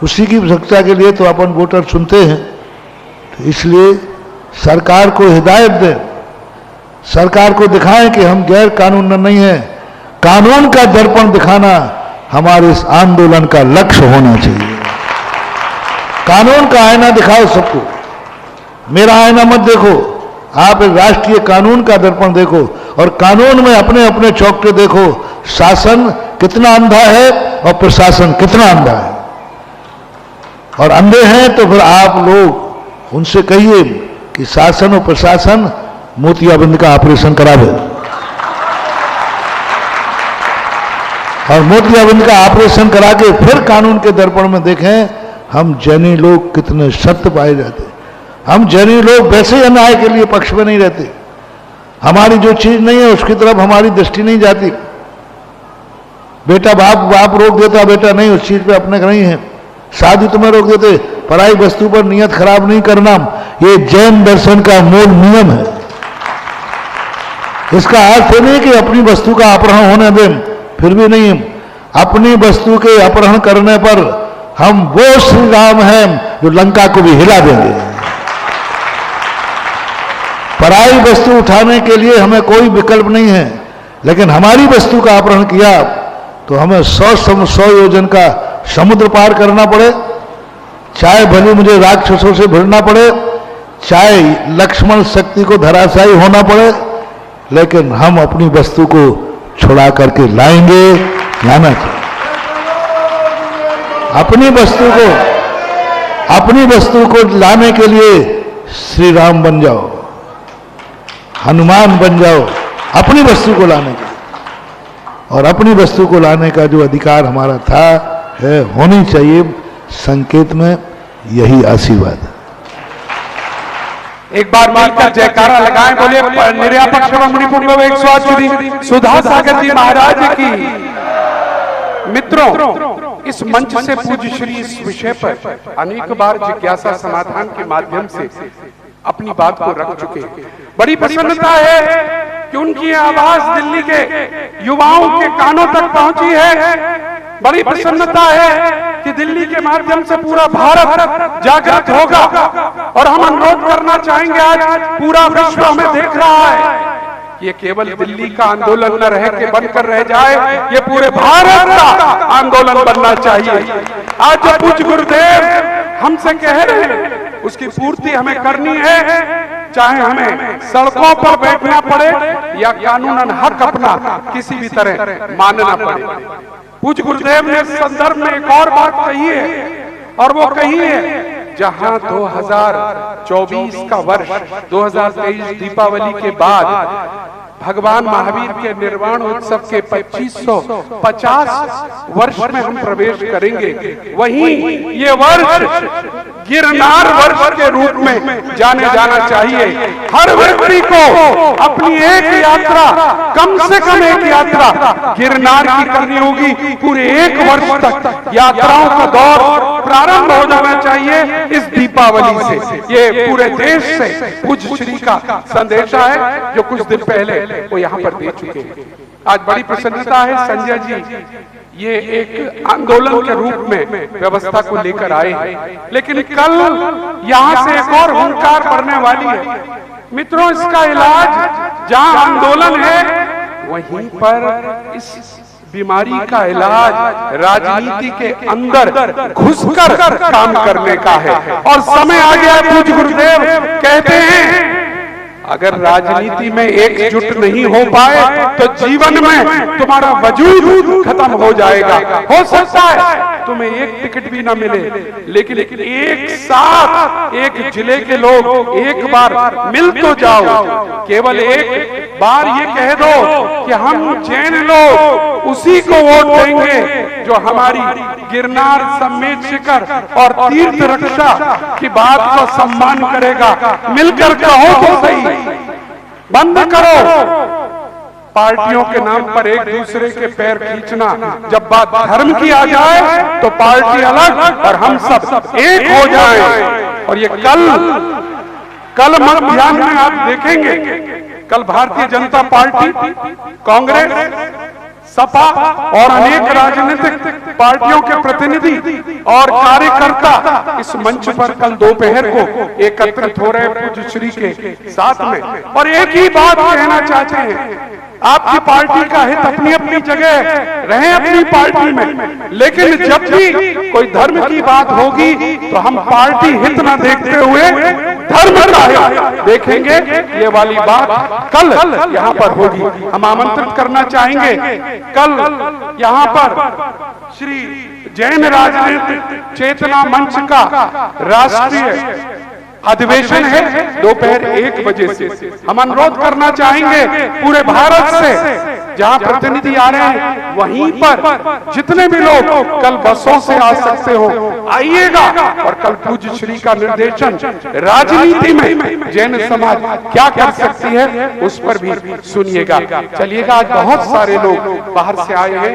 उसी की सुरक्षा के लिए तो अपन वोटर चुनते हैं। तो इसलिए सरकार को हिदायत दें, सरकार को दिखाएं कि हम गैर कानून नहीं है। कानून का दर्पण दिखाना हमारे इस आंदोलन का लक्ष्य होना चाहिए। कानून का आईना दिखाओ सबको, मेरा आईना मत देखो, आप एक राष्ट्रीय कानून का दर्पण देखो और कानून में अपने अपने चौकटे देखो। शासन कितना अंधा है और प्रशासन कितना अंधा है। और अंधे हैं तो फिर आप लोग उनसे कहिए कि शासन और प्रशासन मोतियाबिंद का ऑपरेशन करावे और मोतियाबिंद का ऑपरेशन करा के फिर कानून के दर्पण में देखें हम जैनी लोग कितने सत्य पाए जाते। हम जैनी लोग वैसे ही अन्याय के लिए पक्ष में नहीं रहते। हमारी जो चीज नहीं है उसकी तरफ हमारी दृष्टि नहीं जाती। बेटा बाप रोक देता, बेटा नहीं उस चीज पे अपने नहीं है। शादी तुम्हें रोक देते, पराई वस्तु पर नियत खराब नहीं करना, ये जैन दर्शन का मूल नियम है। इसका अर्थ ये नहीं कि अपनी वस्तु का अपहरण होने दें, फिर भी नहीं। अपनी वस्तु के अपहरण करने पर हम वो श्री राम हैं जो लंका को भी हिला देंगे। पराई वस्तु उठाने के लिए हमें कोई विकल्प नहीं है, लेकिन हमारी वस्तु का अपहरण किया तो हमें 100 योजन का समुद्र पार करना पड़े, चाहे भले मुझे राक्षसों से भिड़ना पड़े, चाहे लक्ष्मण शक्ति को धराशायी होना पड़े, लेकिन हम अपनी वस्तु को छुड़ा करके लाएंगे। लाना चाहिए अपनी वस्तु को लाने के लिए श्री राम बन जाओ, हनुमान बन जाओ अपनी वस्तु को लाने के लिए। और अपनी वस्तु को लाने का जो अधिकार हमारा था है होनी चाहिए। संकेत में यही आशीर्वाद है। एक बार मिलकर जयकारा लगाएं, बोलिए निर्यापक शिरोमणि पुंगव 108 सुधा सागर जी महाराज की। मित्रों, इस मंच से पूज्य श्री इस विषय पर अनेक बार जिज्ञासा समाधान के माध्यम से अपनी बात को रख चुके हैं। बड़ी प्रसन्नता है कि उनकी आवाज दिल्ली के युवाओं के कानों तक पहुंची है। बड़ी प्रसन्नता है कि दिल्ली के माध्यम से पूरा भारत जागृत होगा। और हम अनुरोध करना चाहेंगे, आज पूरा विश्व हमें देख रहा है। ये केवल दिल्ली का आंदोलन न रह के बनकर रह जाए, ये पूरे भारत का आंदोलन बनना चाहिए। आज जो पूज्य गुरुदेव हमसे कह रहे हैं उसकी पूर्ति हमें करनी है, चाहे हमें सड़कों पर बैठना पड़े या कानूनन हक अपना किसी भी तरह मानना पड़े। पूज्य गुरुदेव ने इस संदर्भ में एक और बात कही है, और वो कही है जहां 2024 का वर्ष 2023 दीपावली के बाद भगवान महावीर के निर्वाण उत्सव के 2550 वर्ष में हम प्रवेश करेंगे, वहीं ये वर्ष गिरनार वर्ष के रूप में जाने जाना चाहिए। हर व्यक्ति को अपनी एक यात्रा, कम से कम एक यात्रा गिरनार की करनी होगी। पूरे एक वर्ष तक यात्राओं का दौर प्रारंभ हो जाना चाहिए इस दीपावली से। ये पूरे देश से पूज्य श्री का संदेशा है जो कुछ दिन पहले वो यहाँ पर दे चुके हैं। आज बड़ी प्रसन्नता है संजय जी ये एक आंदोलन के रूप में व्यवस्था को लेकर आए हैं, लेकिन कल यहाँ से एक और हुंकार पड़ने वाली है। मित्रों, इसका इलाज जहाँ आंदोलन है वहीं पर इस बीमारी का इलाज राजनीति के अंदर घुसकर काम करने का है। और समय आ गया, पूज्य गुरुदेव कहते हैं अगर राजनीति में एकजुट नहीं हो पाए तो जीवन में तुम्हारा वजूद खत्म हो जाएगा। हो सकता है तुम्हें एक टिकट भी ना मिले, लेकिन एक साथ एक जिले के लोग एक बार मिल तो जाओ। केवल एक बार ये कह दो कि हम जैन लोग उसी को वोट देंगे जो हमारी गिरनार समेत शिखर और तीर्थ रक्षा की बात को सम्मान करेगा। मिलकर कहो तो सही, बंद करो पार्टियों के नाम पर एक दूसरे के पैर खींचना। जब बात धर्म की आ जाए तो पार्टी अलग और हम सब एक हो जाएं। और ये कल मध्याह्न में आप देखेंगे, कल भारतीय जनता पार्टी, कांग्रेस, सपा और अनेक राजनीतिक पार्टियों के प्रतिनिधि और कार्यकर्ता इस मंच पर कल दोपहर को एकत्रित हो रहे पूज्य श्री के साथ में, और एक ही बात कहना चाहते हैं, आपकी पार्टी का हित अपनी अपनी जगह रहे अपनी पार्टी में, लेकिन जब भी कोई धर्म की बात होगी तो हम पार्टी हित न देखते हुए धर्म का हित देखेंगे। ये वाली बात कल यहाँ पर होगी। हम आमंत्रित करना चाहेंगे, कल यहाँ पर श्री जैन राजनीतिक चेतना मंच का राष्ट्रीय अधिवेशन है दोपहर 1 बजे से। हम अनुरोध करना चाहेंगे पूरे भारत से जहां प्रतिनिधि आ रहे हैं वहीं पर जितने भी लोग कल बसों से आ सकते हो आइएगा, और कल पूज्य श्री का निर्देशन राजनीति में जैन समाज क्या कर सकती है उस पर भी सुनिएगा। चलिएगा, आज बहुत सारे लोग बाहर से आए हैं,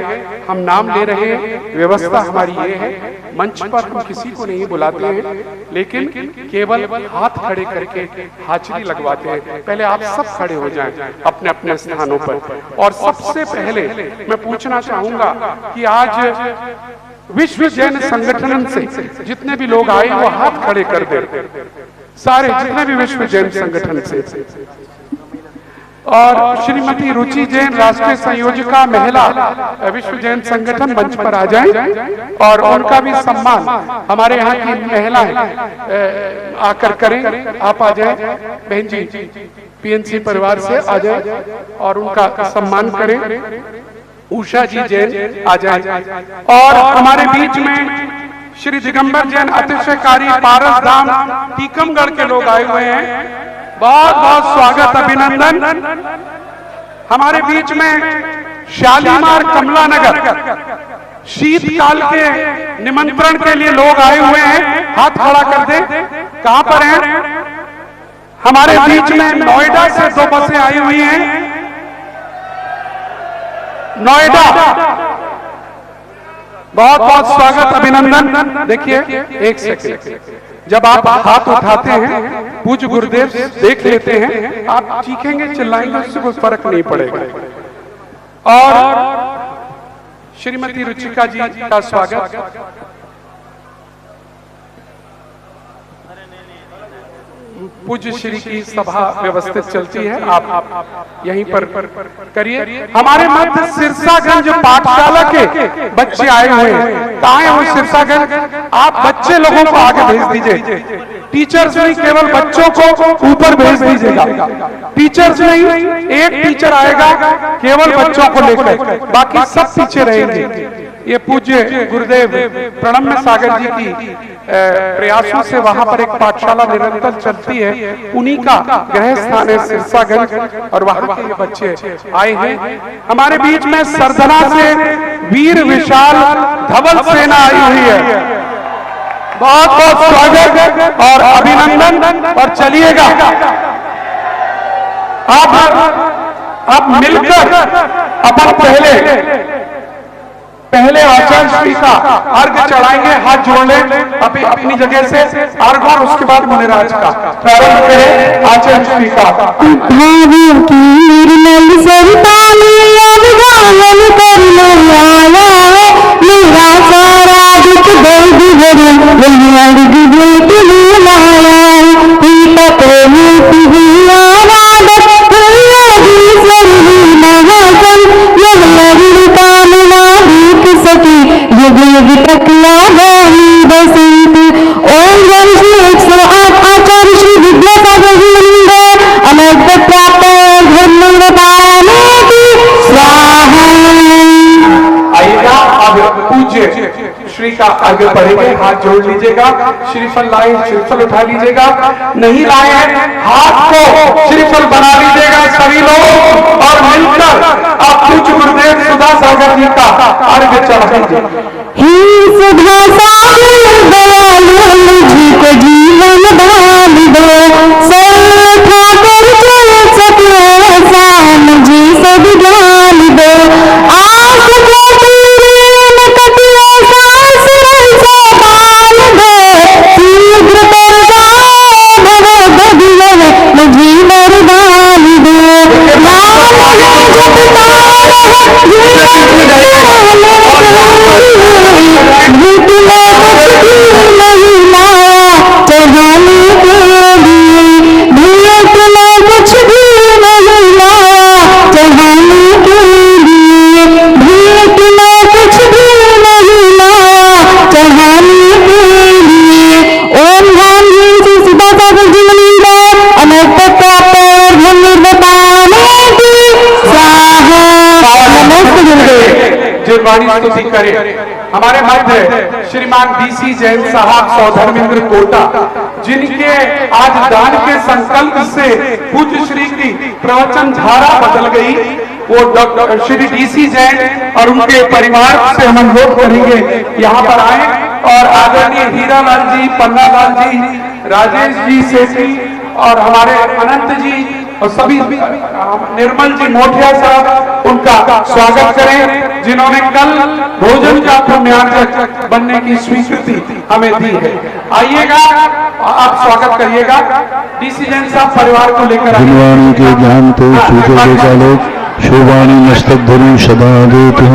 हम नाम ले रहे हैं। व्यवस्था हमारी ये है, मंच पर हम किसी को नहीं बुलाते हैं, लेकिन केवल हाथ खड़े करके हाजिरी लगवाते हैं। पहले आप सब खड़े हो जाएं अपने अपने स्थानों पर। और सबसे पहले मैं पूछना चाहूंगा कि आज विश्व जैन संगठन से जितने भी लोग आए वो हाथ खड़े कर दे, सारे जितने भी विश्व जैन संगठन से। और श्रीमती रुचि जैन, राष्ट्रीय संयोजिका महिला विश्व जैन संगठन, मंच पर आ जाएं और उनका भी सम्मान हमारे यहाँ की महिलाएं आकर करें। आप आ जाएं बहन जी, पीएनसी परिवार से आ जाएं और उनका सम्मान करें। उषा जी जैन आ जाएं। और हमारे बीच में श्री दिगंबर जैन, अतिशयकारी पारस धाम टीकमगढ़ के लोग आए हुए हैं, बहुत बहुत स्वागत, अभिनंदन। हमारे बीच में शालीमार कमला नगर शीतकाल के निमंत्रण के लिए लोग आए हुए हैं, हाथ खड़ा कर दे, कहां पर हैं? हमारे बीच में नोएडा से 2 बसें आई हुई हैं, नोएडा, बहुत बहुत स्वागत, अभिनंदन। देखिए एक सेकंड, जब आप हाथ उठाते हैं पूज्य गुरुदेव देख लेते हैं, आप चीखेंगे चिल्लाएंगे उससे कोई फर्क नहीं पड़ेगा। और श्रीमती रुचिका जी का स्वागत। पूज्य श्री की सभा व्यवस्थित चलती है, आप यहीं पर करिए। हमारे मध्य सिरसागंज पाठशाला के बच्चे आए हुए हैं, कहाँ है वो सिरसागंज? आप बच्चे लोगों को आगे भेज दीजिए, टीचर्स नहीं, केवल बच्चों को ऊपर भेज दीजिएगा। टीचर्स नहीं, एक टीचर आएगा केवल बच्चों को लेकर, बाकी सब पीछे रहेंगे। ये पूज्य गुरुदेव प्रणम्य सागर जी की प्रयासों से वहां पर एक पाठशाला निरंतर चलती है, उन्हीं का गृह स्थान है सिरसागंज, और वहां के बच्चे आए हैं। हमारे बीच में सरदना से वीर विशाल धवल सेना आई हुई है, बहुत बहुत स्वागत और अभिनंदन। और चलिएगा अब मिलकर अपन पहले आचार्य श्री का अर्घ चढ़ाएंगे, हाथ जोड़ लें अपनी जगह से अर्घ, और उसके बाद मुनिराज का प्रारंभ करें आचार्य श्री का। श्री का आगे बढ़ेंगे, हाथ जोड़ लीजिएगा, श्रीफल लाए, श्रीफल उठा लीजिएगा, नहीं लाए हैं हाथ को श्रीफल बना लीजिएगा सभी लोग, और मिलकर आप पूज्य गुरुदेव सुधा सागर जी का अर्घ्य चढ़ाइए। सुधा सागर दयालु जी को जीवन दान दो, सब ठाकर चल सके शाम जी सब ज्ञान दो, आस प्रेम कटिया सास संभाल दो, शीघ्र कर भव बदल जी वरदान दो, वाणी स्तुति करे। हमारे मध्य श्रीमान डीसी जैन साहब सौधर्मेंद्र कोटा, जिनके आज दान के संकल्प से पूज्य श्री की प्रवचन धारा बदल गई, वो डॉक्टर श्री डीसी जैन और उनके परिवार से हम अनुरोध करेंगे यहाँ पर आए, और आदरणीय हीरालाल जी, पन्नालाल जी, राजेश जी सेठी और हमारे अनंत जी और सभी निर्मल जी मोटिया साहब, उनका स्वागत करें, जिन्होंने कल भोजन का पुण्यार्जक बनने की स्वीकृति हमें दी है। आइएगा, आप स्वागत करिएगा। डीसी जैन साहब परिवार को लेकर के ज्ञान तो शोभानी मस्तक धरी सदा देते